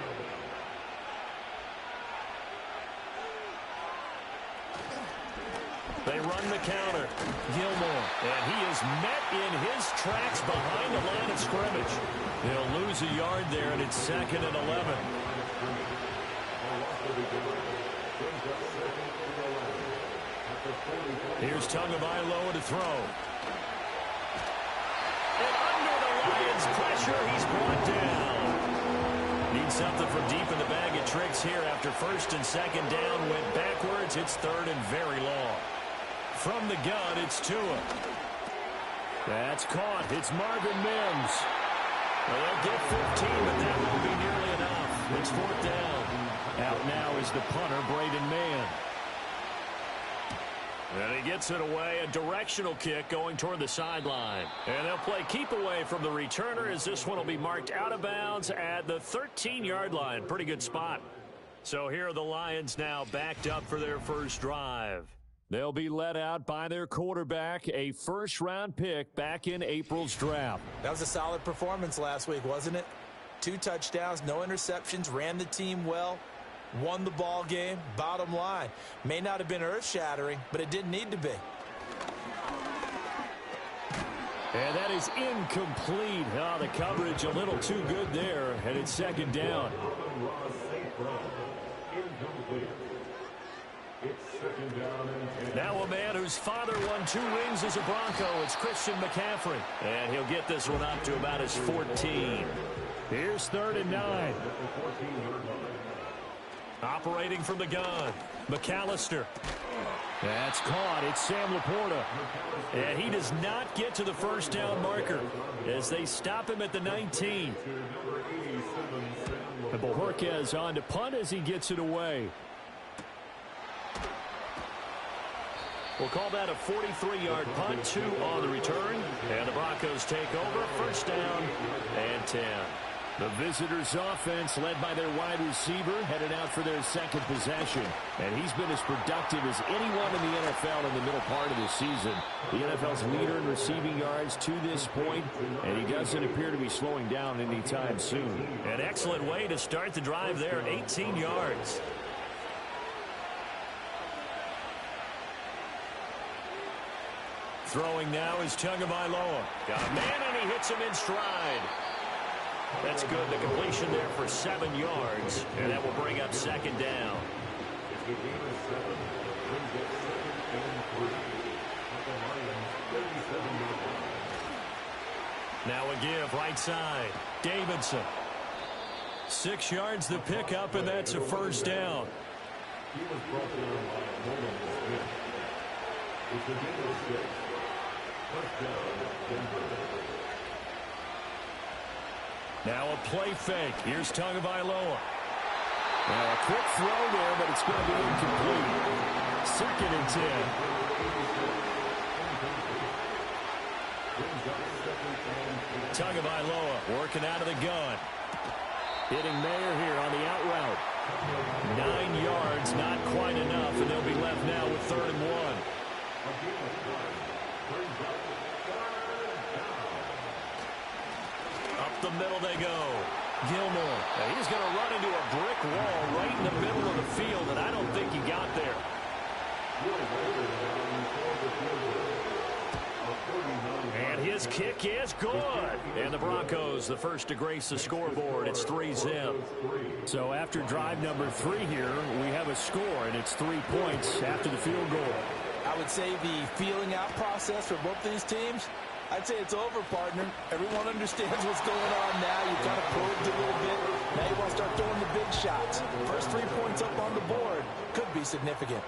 They run the counter. Gilmore. And he is met in his tracks behind the line of scrimmage. They'll lose a yard there, and it's 2nd and 11. Here's Tagovailoa to throw. And under the Lions' pressure, he's brought down. Needs something from deep in the bag of tricks here after 1st and 2nd down. Went backwards. It's 3rd and very long. From the gun, it's Tua. That's caught. It's Marvin Mims. They'll get 15, but that won't be nearly enough. It's 4th down. Out now is the punter, Braden Mann. And he gets it away. A directional kick going toward the sideline. And they'll play keep away from the returner as this one will be marked out of bounds at the 13-yard line. Pretty good spot. So here are the Lions now backed up for their first drive. They'll be led out by their quarterback, a first-round pick back in April's draft. That was a solid performance last week, wasn't it? 2 touchdowns, no interceptions, ran the team well, won the ball game. Bottom line, may not have been earth-shattering, but it didn't need to be. And that is incomplete. Oh, the coverage a little too good there, and it's 2nd down. Now a man whose father won 2 rings as a Bronco. It's Christian McCaffrey. And he'll get this one up to about his 14. Here's 3rd and 9. Operating from the gun, McAllister. That's caught. It's Sam Laporta. And he does not get to the first down marker as they stop him at the 19. And Bojorquez on to punt as he gets it away. We'll call that a 43-yard punt, 2 on the return. And the Broncos take over, 1st down and 10. The visitors' offense, led by their wide receiver, headed out for their 2nd possession. And he's been as productive as anyone in the NFL in the middle part of the season. The NFL's leader in receiving yards to this point, and he doesn't appear to be slowing down anytime soon. An excellent way to start the drive there, 18 yards. Throwing now is Tagovailoa. Got a man, and he hits him in stride. That's good. The completion there for 7 yards, and that will bring up second down. It's the game of 7. Brings up 2nd and 3. At the Lions' 37-yard line. Now a give right side. Davidson. 6 yards the pickup, and that's a first down. He was brought down by Nolan Smith. It's the game of 6. First down, Denver. Now a play fake. Here's Tagovailoa. Now a quick throw there, but it's going to be incomplete. 2nd and 10. Tagovailoa working out of the gun. Hitting Mayer here on the out route. 9 yards, not quite enough, and they'll be left now with 3rd and 1. Up the middle they go. Gilmore. Now he's going to run into a brick wall right in the middle of the field, and I don't think he got there. And his kick is good. And the Broncos, the first to grace the scoreboard. It's 3-zip. So after drive number 3 here, we have a score, and it's 3 points after the field goal. I would say the feeling out process for both these teams, I'd say it's over, partner. Everyone understands what's going on now. You've kind of probed a little bit. Now you want to start throwing the big shots. First 3 points up on the board could be significant.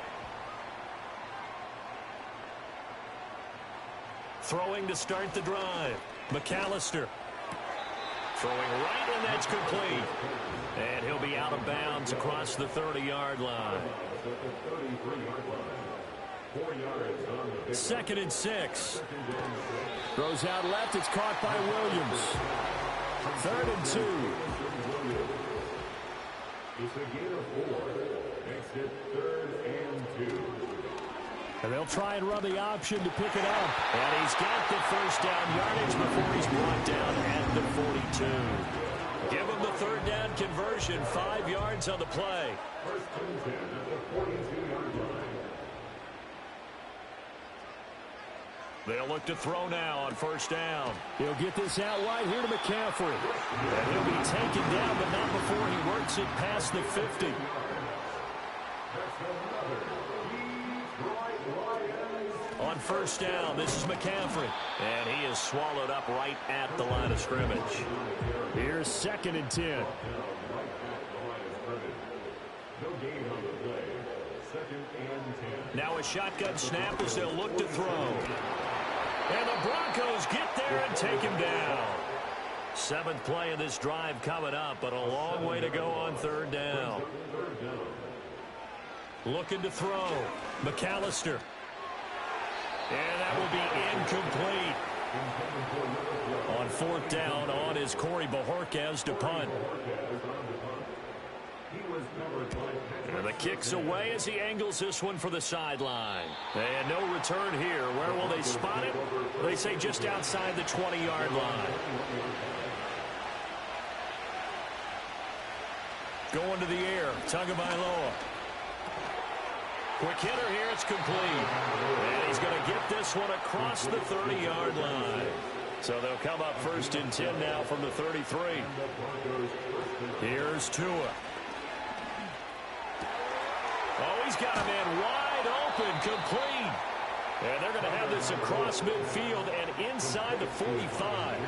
Throwing to start the drive. McAllister. Throwing right, and that's complete. And he'll be out of bounds across the 30-yard line. 2nd and 6. Throws out left. It's caught by Williams. 3rd and 2. It's a gain of 4. Makes it 3rd and 2. And they'll try and run the option to pick it up. And he's got the first down yardage before he's brought down at the 42. Give him the 3rd down conversion. 5 yards on the play. First and 10 at the 42-yard line. They'll look to throw now on 1st down. He'll get this out wide here to McCaffrey. And he'll be taken down, but not before he works it past the 50. On 1st down, this is McCaffrey. And he is swallowed up right at the line of scrimmage. Here's 2nd and 10. No gain on the play. 2nd and 10. Now a shotgun snap as they'll look to throw. And the Broncos get there and take him down. 7th play of this drive coming up, but a long way to go on 3rd down. Looking to throw. McAllister. And that will be incomplete. On 4th down, on is Corey Bojorquez to punt. And the kick's away as he angles this one for the sideline. And no return here. Where will they spot it? They say just outside the 20-yard line. Going to the air, Tagovailoa. Quick hitter here, it's complete. And he's going to get this one across the 30-yard line. So they'll come up 1st and 10 now from the 33. Here's Tua. Oh, he's got a man wide open, complete. And they're going to have this across midfield and inside the 45.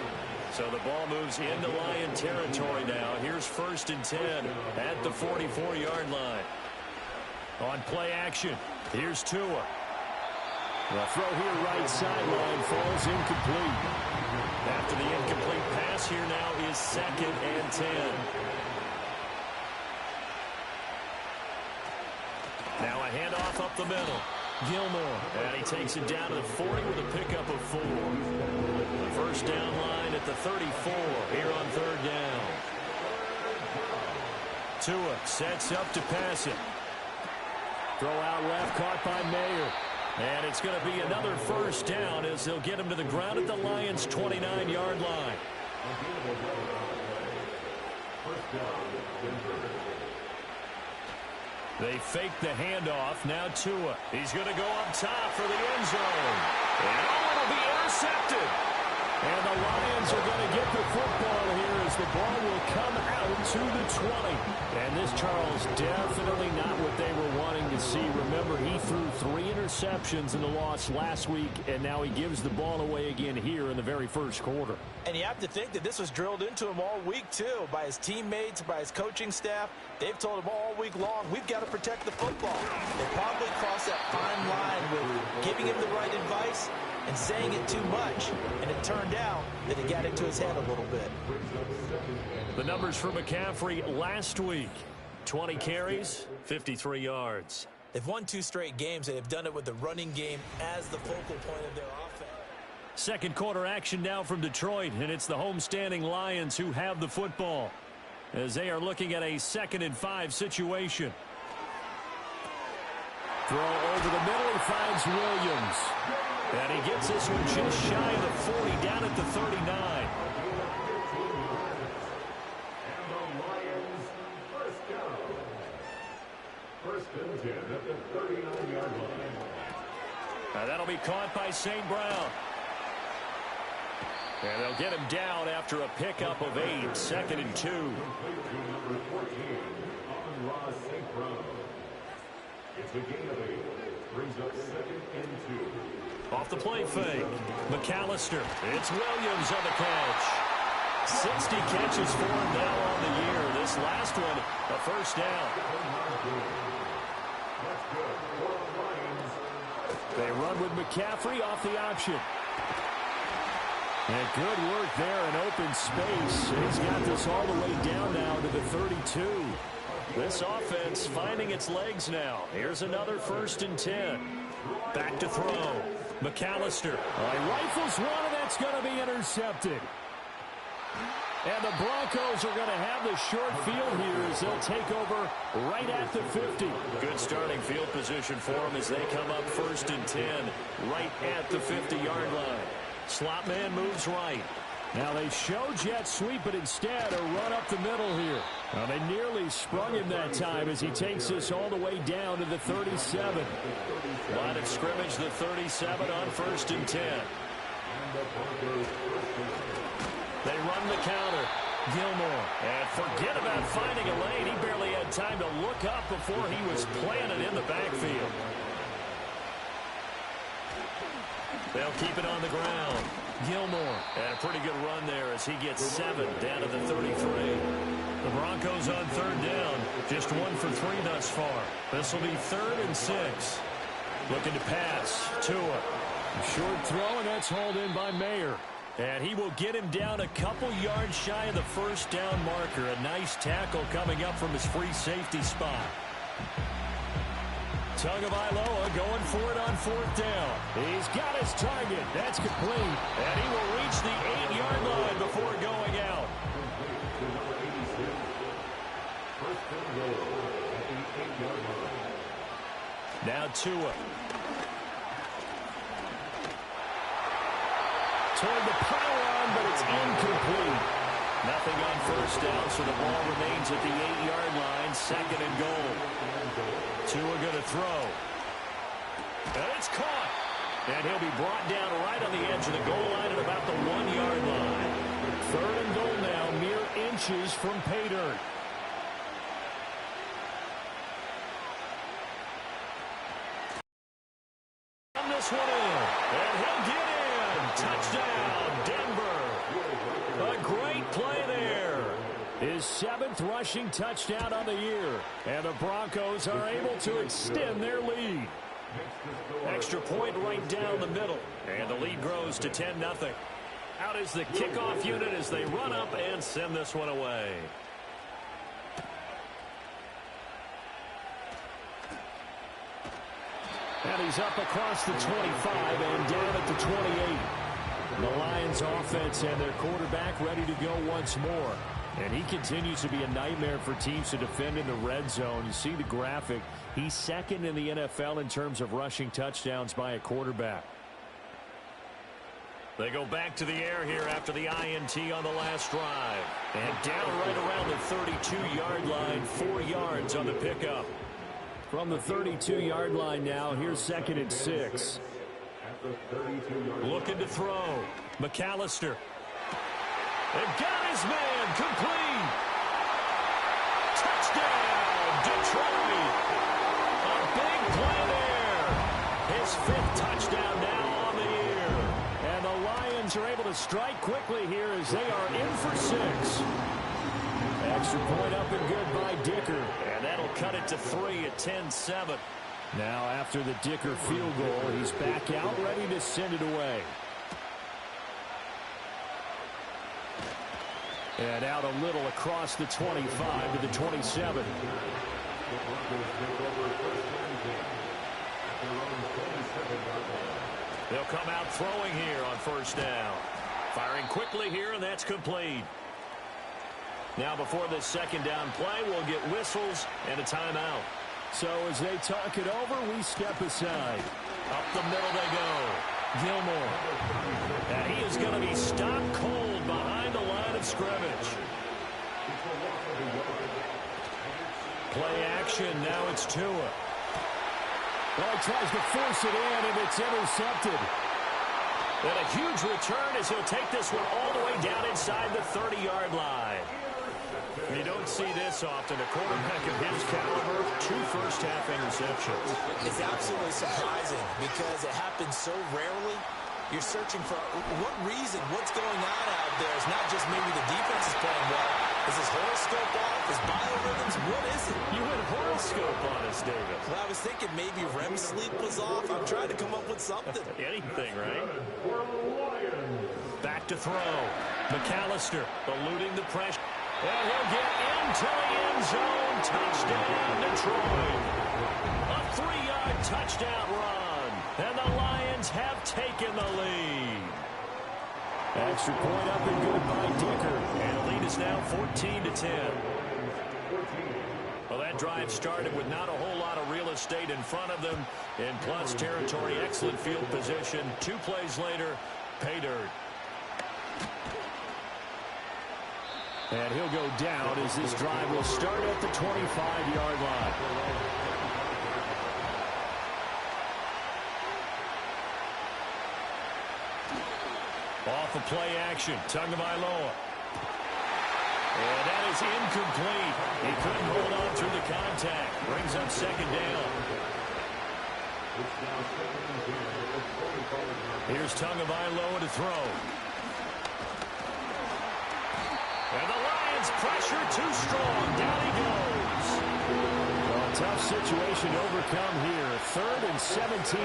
So the ball moves into Lion territory now. Here's 1st and 10 at the 44-yard line. On play action, here's Tua. The throw here right sideline falls incomplete. After the incomplete pass, here now is 2nd and 10. Now a handoff up the middle. Gilmore. And he takes it down to the 40 with a pickup of 4. The 1st down line at the 34 here on 3rd down. Tua sets up to pass it. Throw out left, caught by Mayer. And it's going to be another 1st down as they'll get him to the ground at the Lions' 29-yard line. They fake the handoff. Now Tua. He's going to go up top for the end zone. And it'll be intercepted. And the Lions are going to get the football here as the ball will come out to the 20. And this, Charles, definitely not what they were wanting to see. Remember, he threw 3 interceptions in the loss last week, and now he gives the ball away again here in the very first quarter. And you have to think that this was drilled into him all week, too, by his teammates, by his coaching staff. They've told him all week long, we've got to protect the football. They probably crossed that fine line with giving him the right advice and saying it too much, and it turned out that it got into his head a little bit. The numbers for McCaffrey last week: 20 carries, 53 yards. They've won 2 straight games, and they've done it with the running game as the focal point of their offense. Second quarter action now from Detroit, and it's the homestanding Lions who have the football as they are looking at a 2nd and 5 situation. Throw over the middle, he finds Williams. And he gets this one just shy of the 40, down at the 39. And the Lions first down. 1st and 10 at the 39-yard line. That'll be caught by St. Brown. And they'll get him down after a pickup of 8, 2nd and 2. Number 14, Amon-Ra St. Brown. It's a gain of 8. Brings up 2nd and 2. Off the play fake, McAllister. It's Williams on the catch. 60 catches for him now on the year. This last one, a first down. They run with McCaffrey off the option. And good work there in open space. He's got this all the way down now to the 32. This offense finding its legs now. Here's another 1st and 10. Back to throw. McAllister. He rifles one, and that's going to be intercepted. And the Broncos are going to have the short field here as they'll take over right at the 50. Good starting field position for them as they come up 1st and 10 right at the 50-yard line. Slot man moves right. Now they show jet sweep, but instead a run up the middle here. Well, they nearly sprung him that time as he takes this all the way down to the 37. Line of scrimmage, the 37 on 1st and 10. They run the counter. Gilmore. And forget about finding a lane. He barely had time to look up before he was planted in the backfield. They'll keep it on the ground. Gilmore. And a pretty good run there as he gets 7 down to the 33. The Broncos on 3rd down. Just 1 for 3 thus far. This will be 3rd and 6. Looking to pass. Tua. Short throw, and that's hauled in by Mayer. And he will get him down a couple yards shy of the 1st down marker. A nice tackle coming up from his free safety spot. Tagovailoa going for it on 4th down. He's got his target. That's complete. And he will reach the 8-yard line before going out. Now Tua. Toward the pylon, but it's incomplete. Nothing on 1st down, so the ball remains at the 8-yard line. 2nd and goal. Tua going to throw. And it's caught. And he'll be brought down right on the edge of the goal line at about the 1-yard line. 3rd and goal now, mere inches from pay dirt. On this one in. And he'll get in. Touchdown, Denver. A great play there. His 7th rushing touchdown on the year. And the Broncos are able to extend their lead. Extra point right down the middle. And the lead grows to 10-0. Out is the kickoff unit as they run up and send this one away. And he's up across the 25 and down at the 28. The Lions offense and their quarterback ready to go once more. And he continues to be a nightmare for teams to defend in the red zone. You see the graphic. He's 2nd in the NFL in terms of rushing touchdowns by a quarterback. They go back to the air here after the INT on the last drive. And down right around the 32-yard line, 4 yards on the pickup. From the 32-yard line now, here's 2nd and 6. Looking to throw. McAllister. They've got his man. Complete. Touchdown, Detroit. A big play there. His 5th touchdown now on the year. And the Lions are able to strike quickly here as they are in for 6. Extra point up and good by Dicker. And that'll cut it to 3 at 10-7. Now after the Dicker field goal, he's back out ready to send it away. And out a little across the 25 to the 27. They'll come out throwing here on first down. Firing quickly here, and that's complete. Now before this second down play, we'll get whistles and a timeout. So as they talk it over, we step aside. Up the middle they go. Gilmore. And he is going to be stopped cold behind the line of scrimmage. Play action. Now it's Tua. Well, he tries to force it in, and it's intercepted. And a huge return as he'll take this one all the way down inside the 30-yard line. You don't see this often. A quarterback of his caliber, 2 first-half interceptions. It's absolutely surprising because it happens so rarely. You're searching for what reason, what's going on out there. It's not just maybe the defense is playing well. Is his horoscope off? His biorhythms? What is it? You went horoscope on us, David. Well, I was thinking maybe REM sleep was off. I'm trying to come up with something. Anything, right? Back to throw. McAllister eluding the pressure. And he'll get into the end zone. Touchdown, Detroit. A 3-yard touchdown run. And the Lions have taken the lead. Extra point up and good by Dicker. And the lead is now 14-10. Well, that drive started with not a whole lot of real estate in front of them. In plus territory, excellent field position. 2 plays later, pay dirt. And he'll go down as this drive will start at the 25-yard line. Off of play action, Tagovailoa. And that is incomplete. He couldn't hold on through the contact. Brings up second down. Here's Tagovailoa to throw. And the Lions pressure too strong. Down he goes. Well, a tough situation to overcome here. 3rd and 17.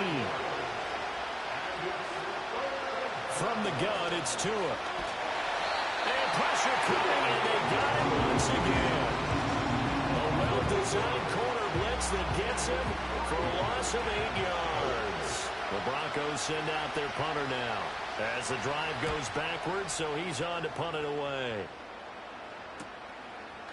From the gun, it's Tua. And pressure coming, and they got him once again. A well-designed corner blitz that gets him for a loss of 8 yards. The Broncos send out their punter now. As the drive goes backwards, so he's on to punt it away.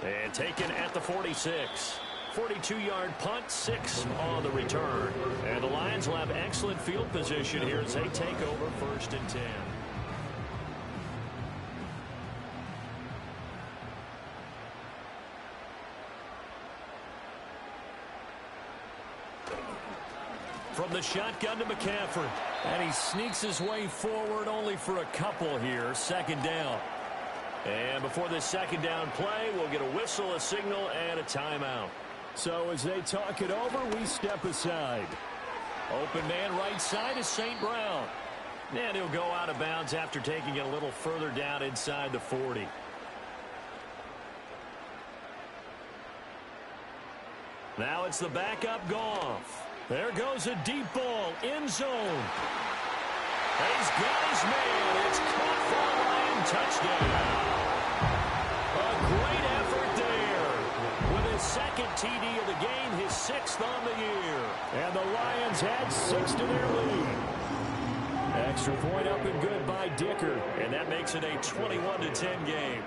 And taken at the 46. 42-yard punt, 6 on the return. And the Lions will have excellent field position here as they take over 1st and 10. From the shotgun to McCaffrey. And he sneaks his way forward only for a couple here. 2nd down. And before this 2nd down play, we'll get a whistle, a signal, and a timeout. So as they talk it over, we step aside. Open man right side is St. Brown. And he'll go out of bounds after taking it a little further down inside the 40. Now it's the backup Goff. There goes a deep ball, end zone. He's got his man. It's caught for a Lion touchdown. A great effort there. With his 2nd TD of the game, his 6th on the year. And the Lions had 6 to their lead. Extra point up and good by Dicker. And that makes it a 21-10 game.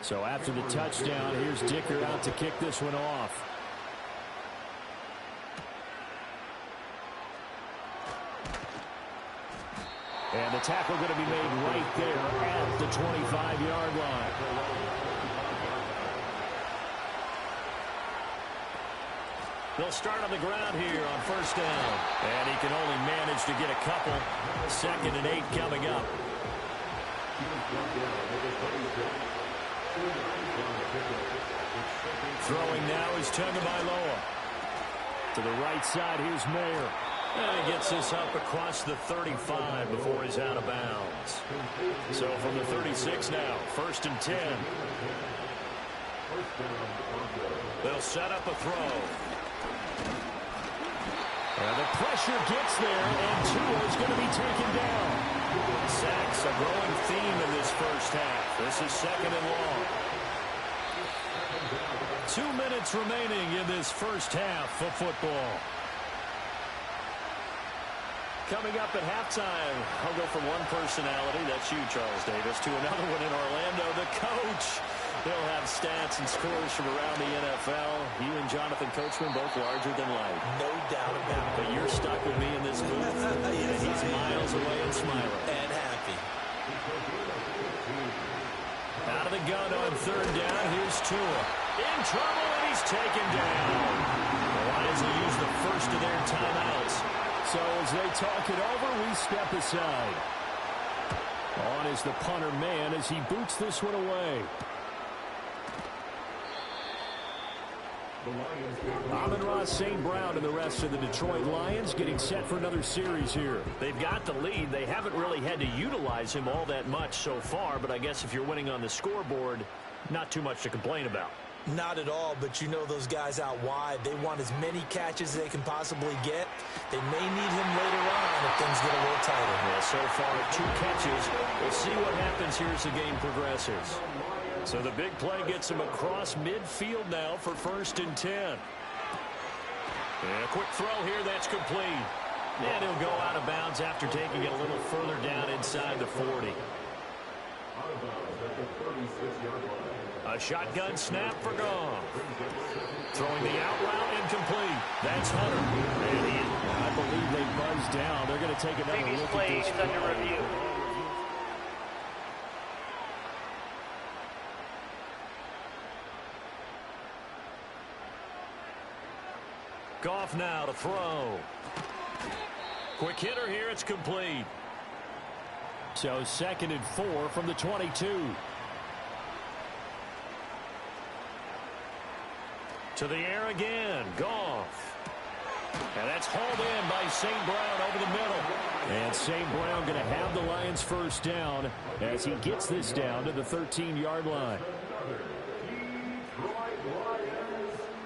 So after the touchdown, here's Dicker out to kick this one off. And the tackle going to be made right there at the 25-yard line. They'll start on the ground here on first down. And he can only manage to get a couple. 2nd and 8 coming up. Throwing now is Tagovailoa. To the right side, here's Mayer. And he gets this up across the 35 before he's out of bounds. So from the 36 now, 1st and 10. They'll set up a throw. And the pressure gets there, and Tua is going to be taken down. Sacks, a growing theme in this first half. This is 2nd and long. 2 minutes remaining in this first half of football. Coming up at halftime, I'll go from one personality, that's you, Charles Davis, to another one in Orlando, the coach. He'll have stats and scores from around the NFL. You and Jonathan Coachman both larger than life. No doubt about it. But you're stuck with me in this booth. Yes, he's miles away and smiling. And happy. Out of the gun on 3rd down, here's Tua. In trouble, and he's taken down. The Lions will use the first of their timeouts. So as they talk it over, we step aside. On is the punter man as he boots this one away. Amon-Ra St. Brown and the rest of the Detroit Lions getting set for another series here. They've got the lead. They haven't really had to utilize him all that much so far, but I guess if you're winning on the scoreboard, not too much to complain about. Not at all, but you know those guys out wide, they want as many catches as they can possibly get. They may need him later on if things get a little tighter. Yeah, so far, 2 catches. We'll see what happens here as the game progresses. So the big play gets him across midfield now for 1st and 10. And a quick throw here, that's complete. And he'll go out of bounds after taking it a little further down inside the 40. A shotgun snap for Goff. Throwing the out route incomplete. That's Hunter. And I believe they buzzed down. They're going to take another Previous look play at this. is under review. Goff now to throw. Quick hitter here, it's complete. So 2nd and 4 from the 22. To the air again, Goff. And that's hauled in by St. Brown over the middle. And St. Brown going to have the Lions first down as he gets this down to the 13-yard line.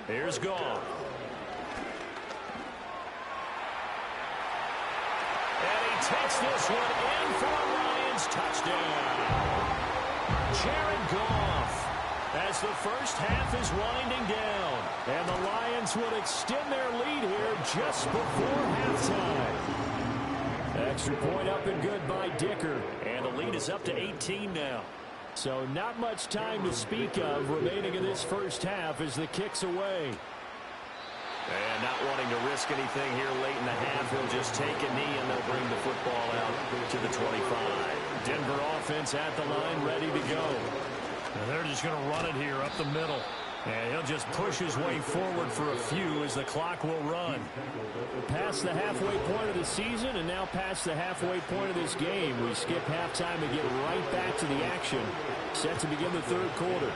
Here's Goff. And he takes this one in for a Lions touchdown. Jared Goff. As the first half is winding down. And the Lions will extend their lead here just before halftime. Extra point up and good by Dicker. And the lead is up to 18 now. So not much time to speak of remaining in this first half as the kick's away. And not wanting to risk anything here late in the half, he'll just take a knee and they'll bring the football out to the 25. Denver offense at the line, ready to go. And they're just going to run it here up the middle. And he'll just push his way forward for a few as the clock will run. Past the halfway point of the season and now past the halfway point of this game. We skip halftime and get right back to the action. Set to begin the 3rd quarter.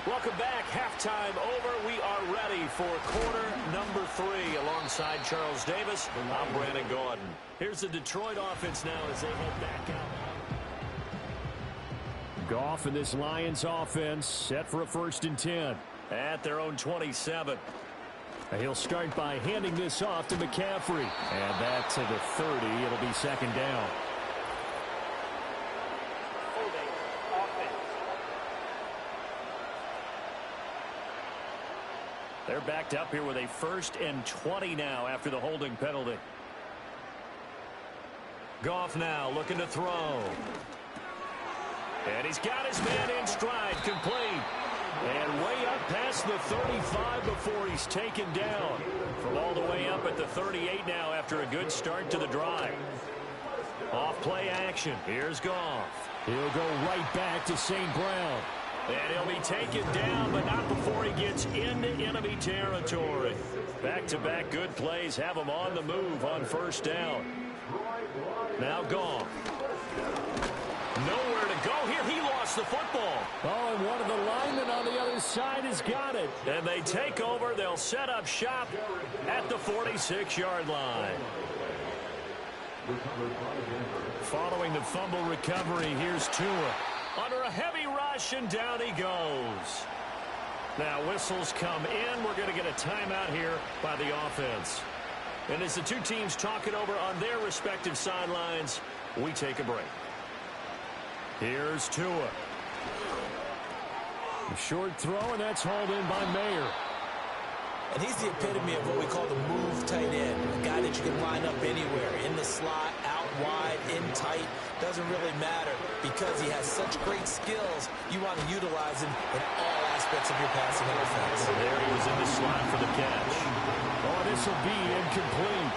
Welcome back. Halftime over. We are ready for quarter number 3 alongside Charles Davis. I'm Brandon Gaudin. Here's the Detroit offense now as they head back out. Goff and this Lions offense set for a 1st and 10. At their own 27. He'll start by handing this off to McCaffrey. And that to the 30. It'll be 2nd down. Holding offense. They're backed up here with a 1st and 20 now after the holding penalty. Goff now looking to throw. And he's got his man in stride, complete. And way up past the 35 before he's taken down. From all the way up at the 38 now after a good start to the drive. Off play action. Here's Goff. He'll go right back to St. Brown. And he'll be taken down, but not before he gets into enemy territory. Back-to-back good plays have him on the move on first down. Now Goff. Nowhere to go here. He lost the football. Oh, and one of the linemen on the other side has got it. And they take over. They'll set up shop at the 46-yard line. Following the fumble recovery, here's Tua. Under a heavy rush, and down he goes. Now whistles come in. We're going to get a timeout here by the offense. And as the two teams talk it over on their respective sidelines, we take a break. Here's Tua. A short throw, and that's hauled in by Mayer. And he's the epitome of what we call the move tight end. A guy that you can line up anywhere, in the slot, out wide, in tight. Doesn't really matter because he has such great skills. You want to utilize him in all aspects of your passing offense. There he was in the slot for the catch. Oh, this will be incomplete.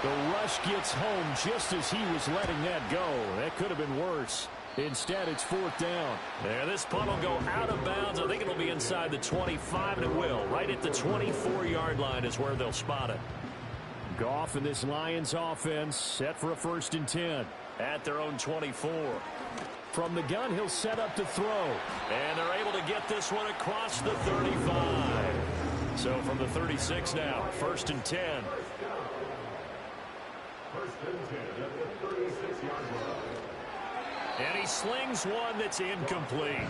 The rush gets home just as he was letting that go. That could have been worse. Instead, it's fourth down. There, this punt will go out of bounds. I think it'll be inside the 25, and it will. Right at the 24-yard line is where they'll spot it. Goff and this Lions offense set for a 1st and 10. At their own 24. From the gun, he'll set up to throw. And they're able to get this one across the 35. So from the 36 now, 1st and 10. 1st and 10 at the 36-yard line. And he slings one that's incomplete.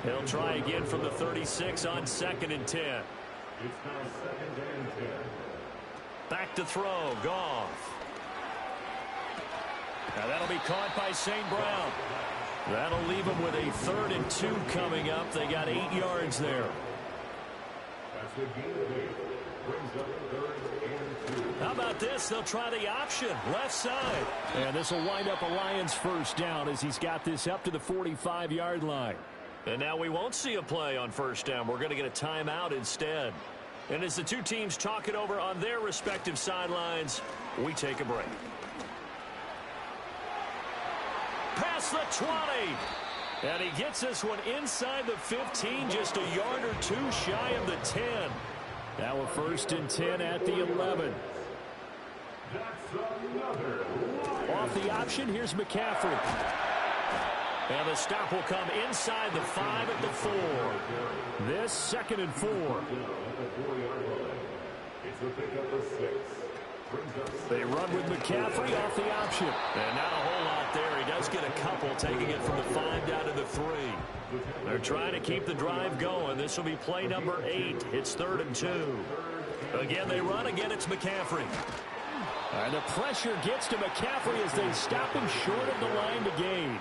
He'll try again from the 36 on 2nd and 10. It's now 2nd and 10. Back to throw, Goff. Now that'll be caught by St. Brown. That'll leave him with a 3rd and 2 coming up. They got 8 yards there. That's the gain of 8. Brings up 3rd and 2. How about this? They'll try the option, left side. And this will wind up a Lions 1st down as he's got this up to the 45-yard line. And now we won't see a play on 1st down. We're going to get a timeout instead. And as the two teams talk it over on their respective sidelines, we take a break. Past the 20. And he gets this one inside the 15, just a yard or two shy of the 10. Now a 1st and 10 at the 11. Off the option, here's McCaffrey. And the stop will come inside the 5 at the 4. This 2nd and 4. It's a pickup of 6. They run with McCaffrey off the option. And not a whole lot there. He does get a couple, taking it from the 5 down to the 3. They're trying to keep the drive going. This will be play number 8. It's 3rd and 2. Again, they run. Again, it's McCaffrey. And the pressure gets to McCaffrey as they stop him short of the line to gain.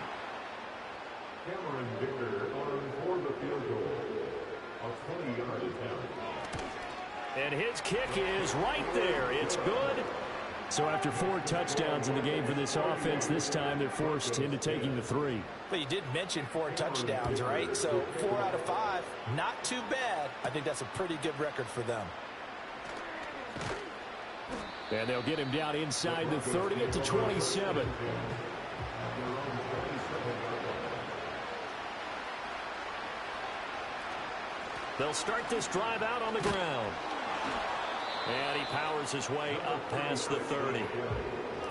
Cameron Dicker on for the field goal. A 20-yard attempt. And his kick is right there. It's good. So after 4 touchdowns in the game for this offense, this time they're forced into taking the 3. But you did mention 4 touchdowns, right? So 4 out of 5, not too bad. I think that's a pretty good record for them. And they'll get him down inside the 30 at the 27. They'll start this drive out on the ground. And he powers his way up past the 30.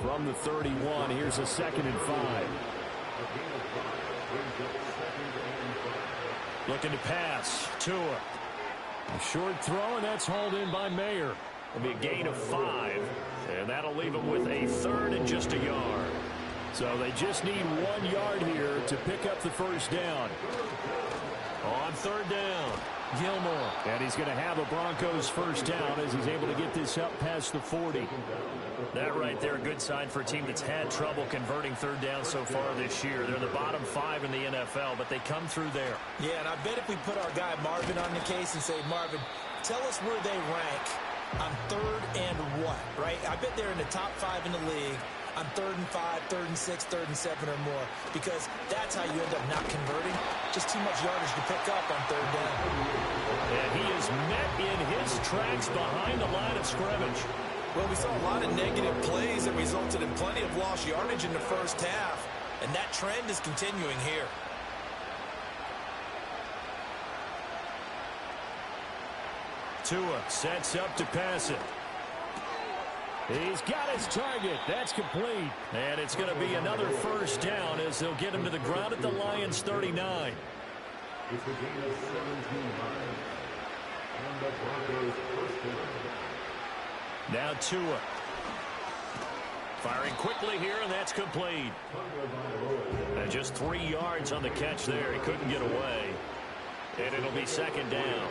From the 31, here's a 2nd and 5. Looking to pass. Tua. A short throw, and that's hauled in by Mayer. It'll be a gain of 5. And that'll leave him with a 3rd and just a yard. So they just need 1 yard here to pick up the 1st down. On 3rd down, Gilmore. And he's going to have a Broncos 1st down as he's able to get this up past the 40. That right there, a good sign for a team that's had trouble converting 3rd down so far this year. They're in the bottom 5 in the NFL, but they come through there. Yeah, and I bet if we put our guy Marvin on the case and say, Marvin, tell us where they rank on 3rd and what, right? I bet they're in the top 5 in the league on 3rd and 5, 3rd and 6, 3rd and 7 or more, because that's how you end up not converting. Just too much yardage to pick up on 3rd down. And he is met in his tracks behind the line of scrimmage. Well, we saw a lot of negative plays that resulted in plenty of lost yardage in the first half, and that trend is continuing here. Tua sets up to pass it. He's got his target. That's complete. And it's going to be another first down as they'll get him to the ground at the Lions' 39. It's a gain of 17 yards. And the Broncos first down. Now Tua. Firing quickly here, and that's complete. And just 3 yards on the catch there. He couldn't get away. And it'll be second down.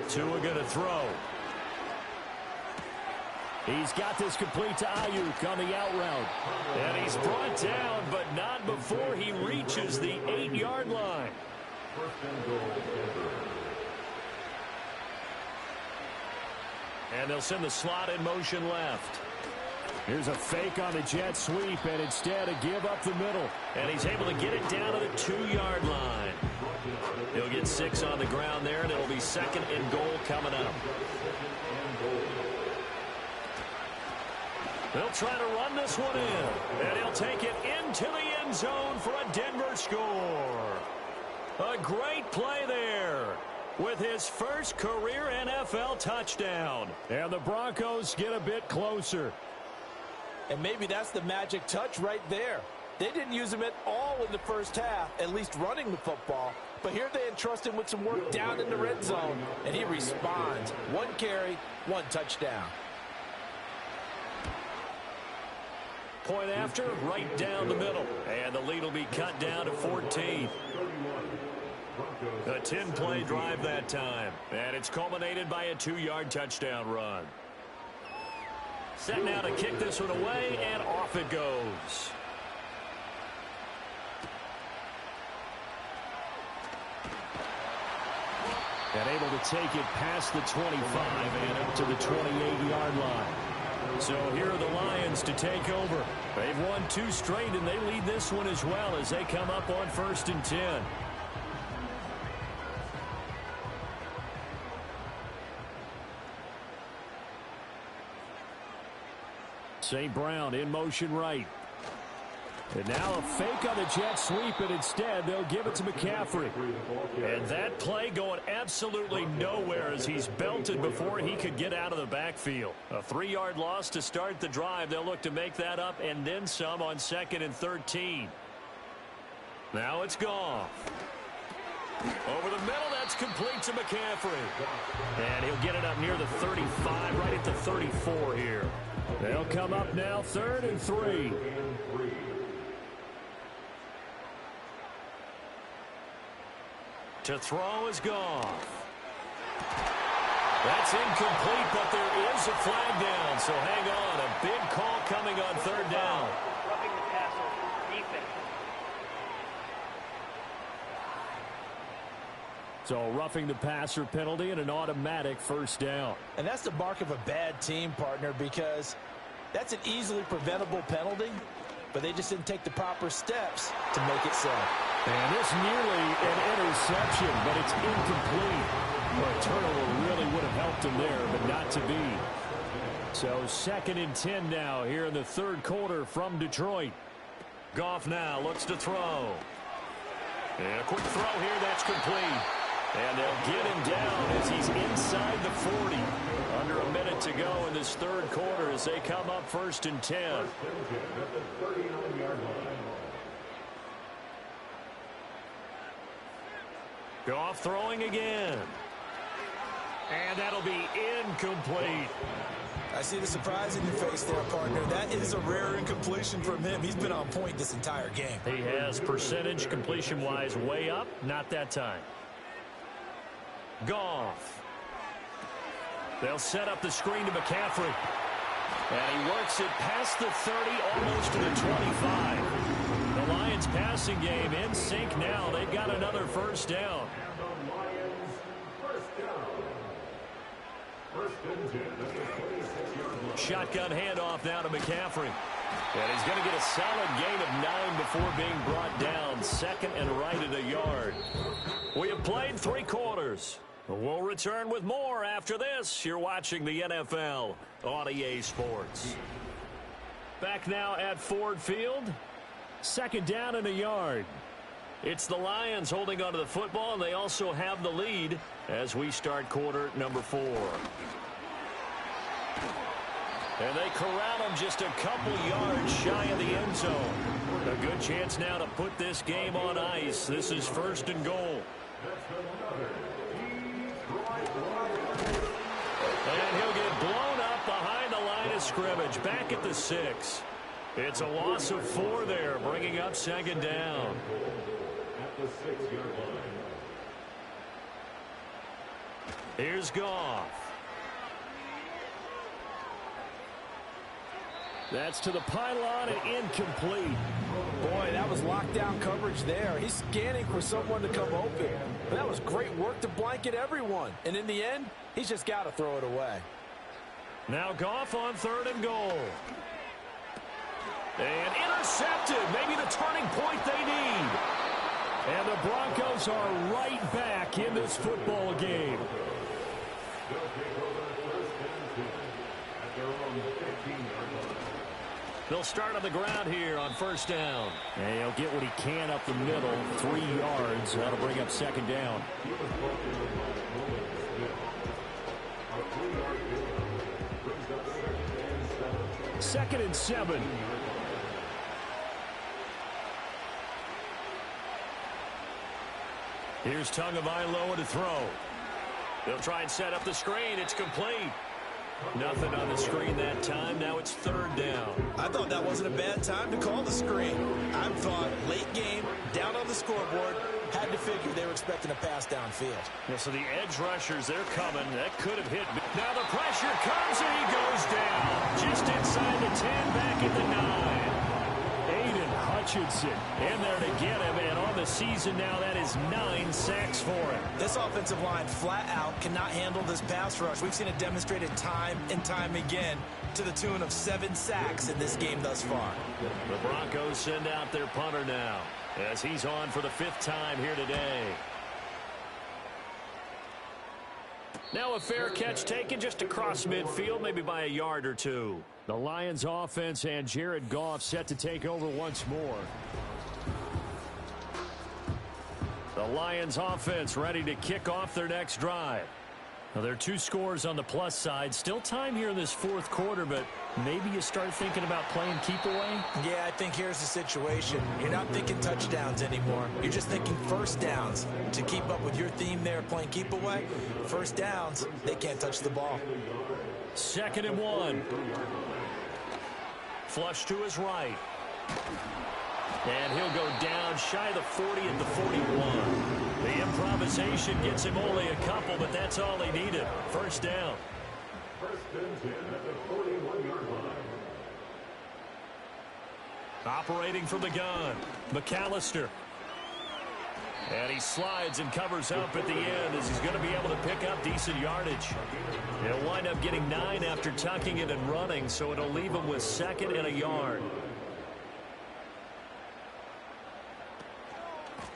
Tua going to throw. He's got this complete to Ayuk on the out route. And he's brought down, but not before he reaches the 8-yard line. And they'll send the slot in motion left. Here's a fake on the jet sweep, and instead a give up the middle. And he's able to get it down to the 2-yard line. He'll get 6 on the ground there, and it'll be second and goal coming up. They'll try to run this one in, and he'll take it into the end zone for a Denver score. A great play there with his first career NFL touchdown. And the Broncos get a bit closer. And maybe that's the magic touch right there. They didn't use him at all in the first half, at least running the football. But here they entrust him with some work down in the red zone, and he responds. 1 carry, 1 touchdown. Point after, right down the middle. And the lead will be cut down to 14. A 10-play drive that time. And it's culminated by a 2-yard touchdown run. Set now to kick this one away, and off it goes. And able to take it past the 25 and up to the 28-yard line. So here are the Lions to take over. They've won 2 straight, and they lead this one as well as they come up on 1st and 10. St. Brown in motion right. And now a fake on the jet sweep, and instead they'll give it to McCaffrey. And that play going absolutely nowhere as he's belted before he could get out of the backfield. A 3-yard loss to start the drive. They'll look to make that up and then some on 2nd and 13. Now it's Goff. Over the middle, that's complete to McCaffrey. And he'll get it up near the 35, right at the 34 here. They'll come up now 3rd and 3. To throw is Goff. That's incomplete, but there is a flag down, so hang on. A big call coming on 3rd down. Roughing the passer, defense. So roughing the passer penalty and an automatic 1st down. And that's the mark of a bad team, partner, because that's an easily preventable penalty, but they just didn't take the proper steps to make it so. And this nearly an interception, but it's incomplete. Well, a turnover really would have helped him there, but not to be. So 2nd and 10 now here in the 3rd quarter from Detroit. Goff now looks to throw. And a quick throw here, that's complete. And they'll get him down as he's inside the 40. Under a minute to go in this 3rd quarter as they come up 1st and 10. Goff throwing again. And that'll be incomplete. I see the surprise in your face there, partner. That is a rare incompletion from him. He's been on point this entire game. He has percentage completion-wise way up. Not that time. Goff. They'll set up the screen to McCaffrey. And he works it past the 30, almost to the 25. The Lions passing game in sync now. They've got another 1st down. Shotgun handoff now to McCaffrey. And he's going to get a solid gain of 9 before being brought down. 2nd and right at a yard. We have played 3 quarters. We'll return with more after this. You're watching the NFL on EA Sports. Back now at Ford Field. 2nd down and a yard. It's the Lions holding onto the football, and they also have the lead as we start quarter number 4. And they corral him just a couple yards shy of the end zone. A good chance now to put this game on ice. This is 1st and goal. And he'll get blown up behind the line of scrimmage, back at the 6. It's a loss of 4 there, bringing up 2nd down. At the 6-yard line. Here's Goff. That's to the pylon and incomplete. Boy, that was lockdown coverage there. He's scanning for someone to come open. But that was great work to blanket everyone. And in the end, he's just got to throw it away. Now Goff on 3rd and goal. And intercepted. Maybe the turning point they need. And the Broncos are right back in this football game. They'll take over 1st and 10 at their own 15-yard line. They'll start on the ground here on 1st down. And he'll get what he can up the middle, 3 yards. That'll bring up 2nd down. He was broken by Nolan Smith. A 3-yard pickup brings up 2nd and 7. Here's Tagovailoa to throw. They'll try and set up the screen. It's complete. Nothing on the screen that time. Now it's 3rd down. I thought that wasn't a bad time to call the screen. I thought late game, down on the scoreboard, had to figure they were expecting a pass downfield. Yeah, so the edge rushers, they're coming. That could have hit. Now the pressure comes and he goes down. Just inside the 10, back at the 9. Aiden Hutchinson in there to get him, and on the season now, that is 9 sacks for him. This offensive line flat out cannot handle this pass rush. We've seen it demonstrated time and time again to the tune of 7 sacks in this game thus far. The Broncos send out their punter now as he's on for the 5th time here today. Now a fair catch taken just across midfield, maybe by a yard or 2. The Lions offense and Jared Goff set to take over once more. The Lions offense ready to kick off their next drive. Now, there are 2 scores on the plus side. Still time here in this 4th quarter, but maybe you start thinking about playing keep away? Yeah, I think here's the situation. You're not thinking touchdowns anymore. You're just thinking 1st downs. To keep up with your theme there, playing keep away, 1st downs, they can't touch the ball. 2nd and 1. Flush to his right. And he'll go down shy of the 40 at the 41. The improvisation gets him only a couple, but that's all he needed. 1st down. 1st and 10 at the 41-yard line. Operating from the gun, McAllister. And he slides and covers up at the end as he's going to be able to pick up decent yardage. He'll wind up getting 9 after tucking it and running, so it'll leave him with 2nd and a yard.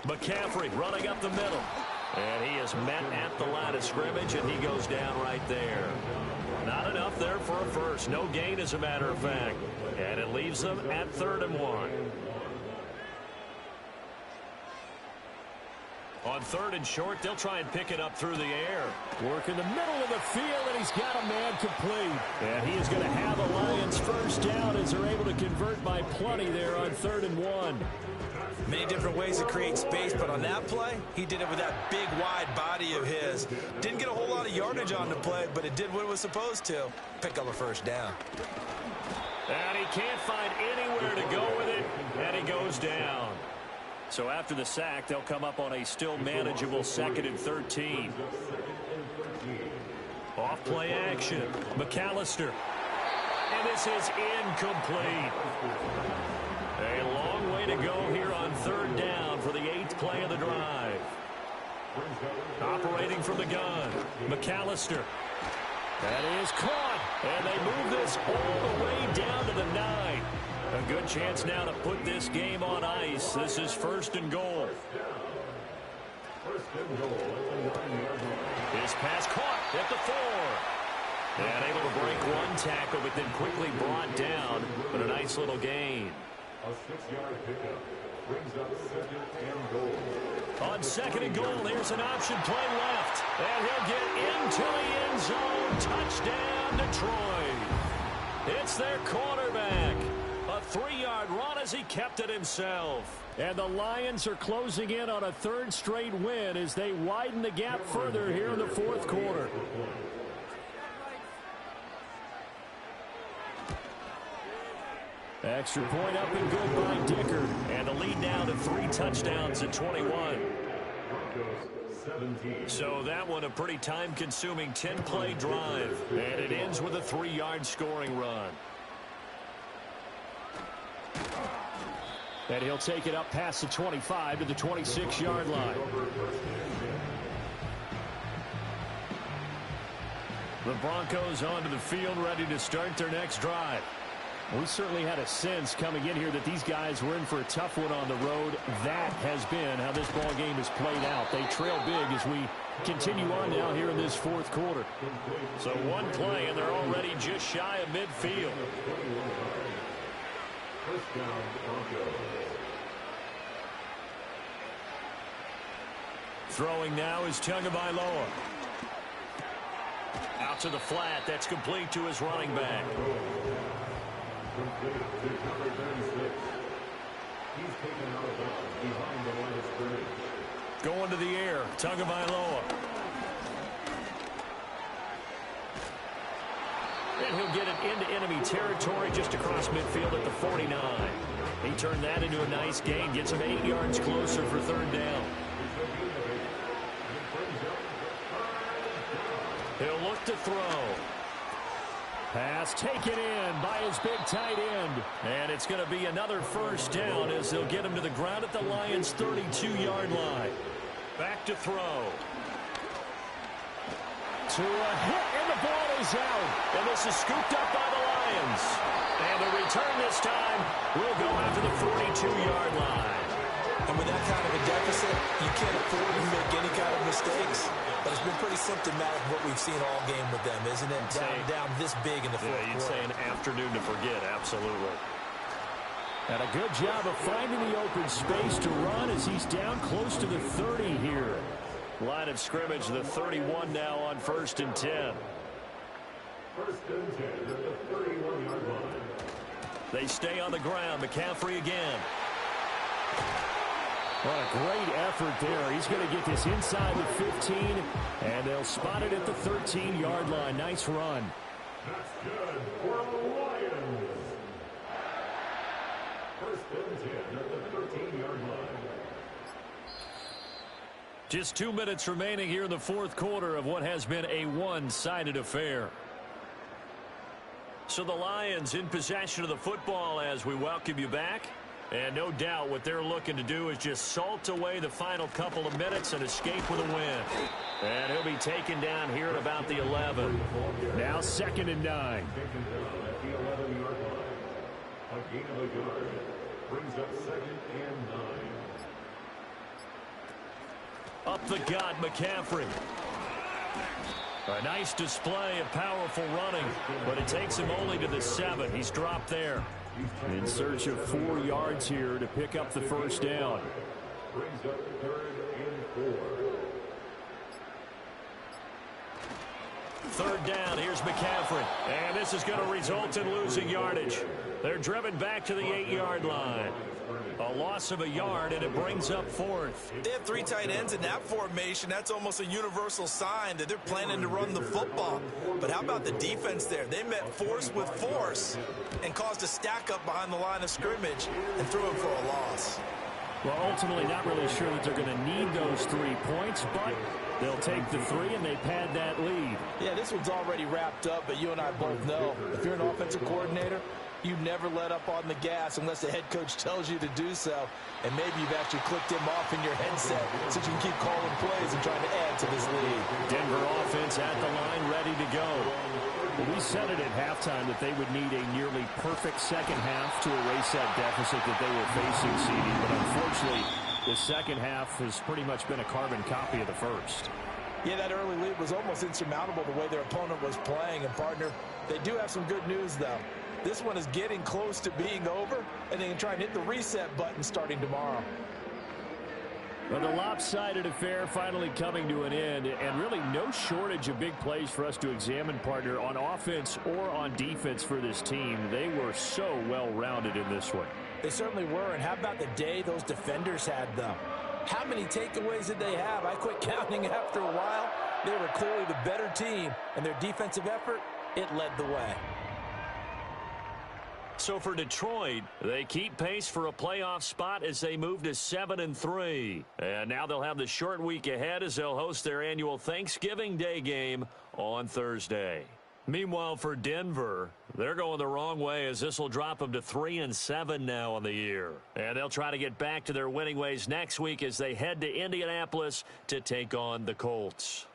McCaffrey running up the middle. And he is met at the line of scrimmage, and he goes down right there. Not enough there for a first. No gain, as a matter of fact. And it leaves them at 3rd and 1. On 3rd and short, they'll try and pick it up through the air. Work in the middle of the field, and he's got a man complete. And he is going to have the Lions 1st down as they're able to convert by plenty there on 3rd and 1. Many different ways to create space, but on that play, he did it with that big, wide body of his. Didn't get a whole lot of yardage on the play, but it did what it was supposed to. Pick up a 1st down. And he can't find anywhere to go with it, and he goes down. So after the sack, they'll come up on a still manageable 2nd and 13. Off play action. McAllister. And this is incomplete. A long way to go here on 3rd down for the 8th play of the drive. Operating from the gun, McAllister. That is caught, and they move this all the way down to the 9. A good chance now to put this game on ice. This is 1st and goal. His pass caught at the 4. And able to break one tackle, but then quickly brought down. But a nice little gain. A 6-yard pickup. Brings up second and goal. On second and goal, here's an option play left. And he'll get into the end zone. Touchdown, Detroit. It's their quarterback. A 3-yard run as he kept it himself. And the Lions are closing in on a third straight win as they widen the gap further here in the fourth quarter. Extra point up and good by Dicker. And the lead now to 3 touchdowns at 21. So that one a pretty time-consuming 10-play drive. And it ends with a 3-yard scoring run. And he'll take it up past the 25 to the 26-yard line. The Broncos onto the field ready to start their next drive. We certainly had a sense coming in here that these guys were in for a tough one on the road. That has been how this ball game has played out. They trail big as we continue on now here in this fourth quarter. So one play, and they're already just shy of midfield. Throwing now is Tagovailoa. Out to the flat. That's complete to his running back. Going to the air. Tagovailoa. And he'll get it into enemy territory just across midfield at the 49. He turned that into a nice gain. Gets him 8 yards closer for third down. He'll look to throw. Pass taken in by his big tight end. And it's going to be another first down as they'll get him to the ground at the Lions' 32-yard line. Back to throw. To a hit, and the ball is out. And this is scooped up by the Lions. And the return this time will go out to the 42-yard line. And with that kind of a deficit, you can't afford to make any kind of mistakes. But it's been pretty symptomatic of what we've seen all game with them, isn't it? Down this big in the fourth quarter. You'd say an afternoon to forget, absolutely. And a good job of finding the open space to run as he's down close to the 30 here. Line of scrimmage, the 31 now on 1st and 10. First and 10 at the 31-yard line. They stay on the ground. McCaffrey again. What a great effort there. He's going to get this inside the 15, and they'll spot it at the 13-yard line. Nice run. That's good for the Lions. First and 10 at the 13-yard line. Just 2 minutes remaining here in the fourth quarter of what has been a one-sided affair. So the Lions in possession of the football as we welcome you back. And no doubt what they're looking to do is just salt away the final couple of minutes and escape with a win. And he'll be taken down here at about the 11. Now 2nd and 9. Taken down at the 11-yard line. A gain of a yard. Brings up 2nd and 9. Up the gut, McCaffrey. A nice display of powerful running, but it takes him only to the 7. He's dropped there. In search of 4 yards here to pick up the first down. Brings up 3rd and 4. 3rd down, here's McCaffrey. And this is going to result in losing yardage. They're driven back to the 8-yard line. A loss of a yard, and it brings up 4th. They have 3 tight ends in that formation. That's almost a universal sign that they're planning to run the football. But how about the defense there? They met force with force and caused a stack up behind the line of scrimmage and threw it for a loss. Well, ultimately not really sure that they're going to need those 3 points, but they'll take the 3 and they pad that lead. Yeah, this one's already wrapped up, but you and I both know if you're an offensive coordinator, you never let up on the gas unless the head coach tells you to do so. And maybe you've actually clicked him off in your headset so you can keep calling plays and trying to add to this lead. Denver offense at the line, ready to go. Well, we said it at halftime that they would need a nearly perfect second half to erase that deficit that they were facing, CD. But unfortunately, the second half has pretty much been a carbon copy of the first. Yeah, that early lead was almost insurmountable the way their opponent was playing. And, partner, they do have some good news, though. This one is getting close to being over, and they can try and hit the reset button starting tomorrow. Well, the lopsided affair finally coming to an end, and really no shortage of big plays for us to examine, partner, on offense or on defense for this team. They were so well-rounded in this one. They certainly were, and how about the day those defenders had, though? How many takeaways did they have? I quit counting after a while. They were clearly the better team, and their defensive effort, it led the way. So for Detroit, they keep pace for a playoff spot as they move to 7-3. And now they'll have the short week ahead as they'll host their annual Thanksgiving Day game on Thursday. Meanwhile, for Denver, they're going the wrong way as this will drop them to 3-7 now on the year. And they'll try to get back to their winning ways next week as they head to Indianapolis to take on the Colts.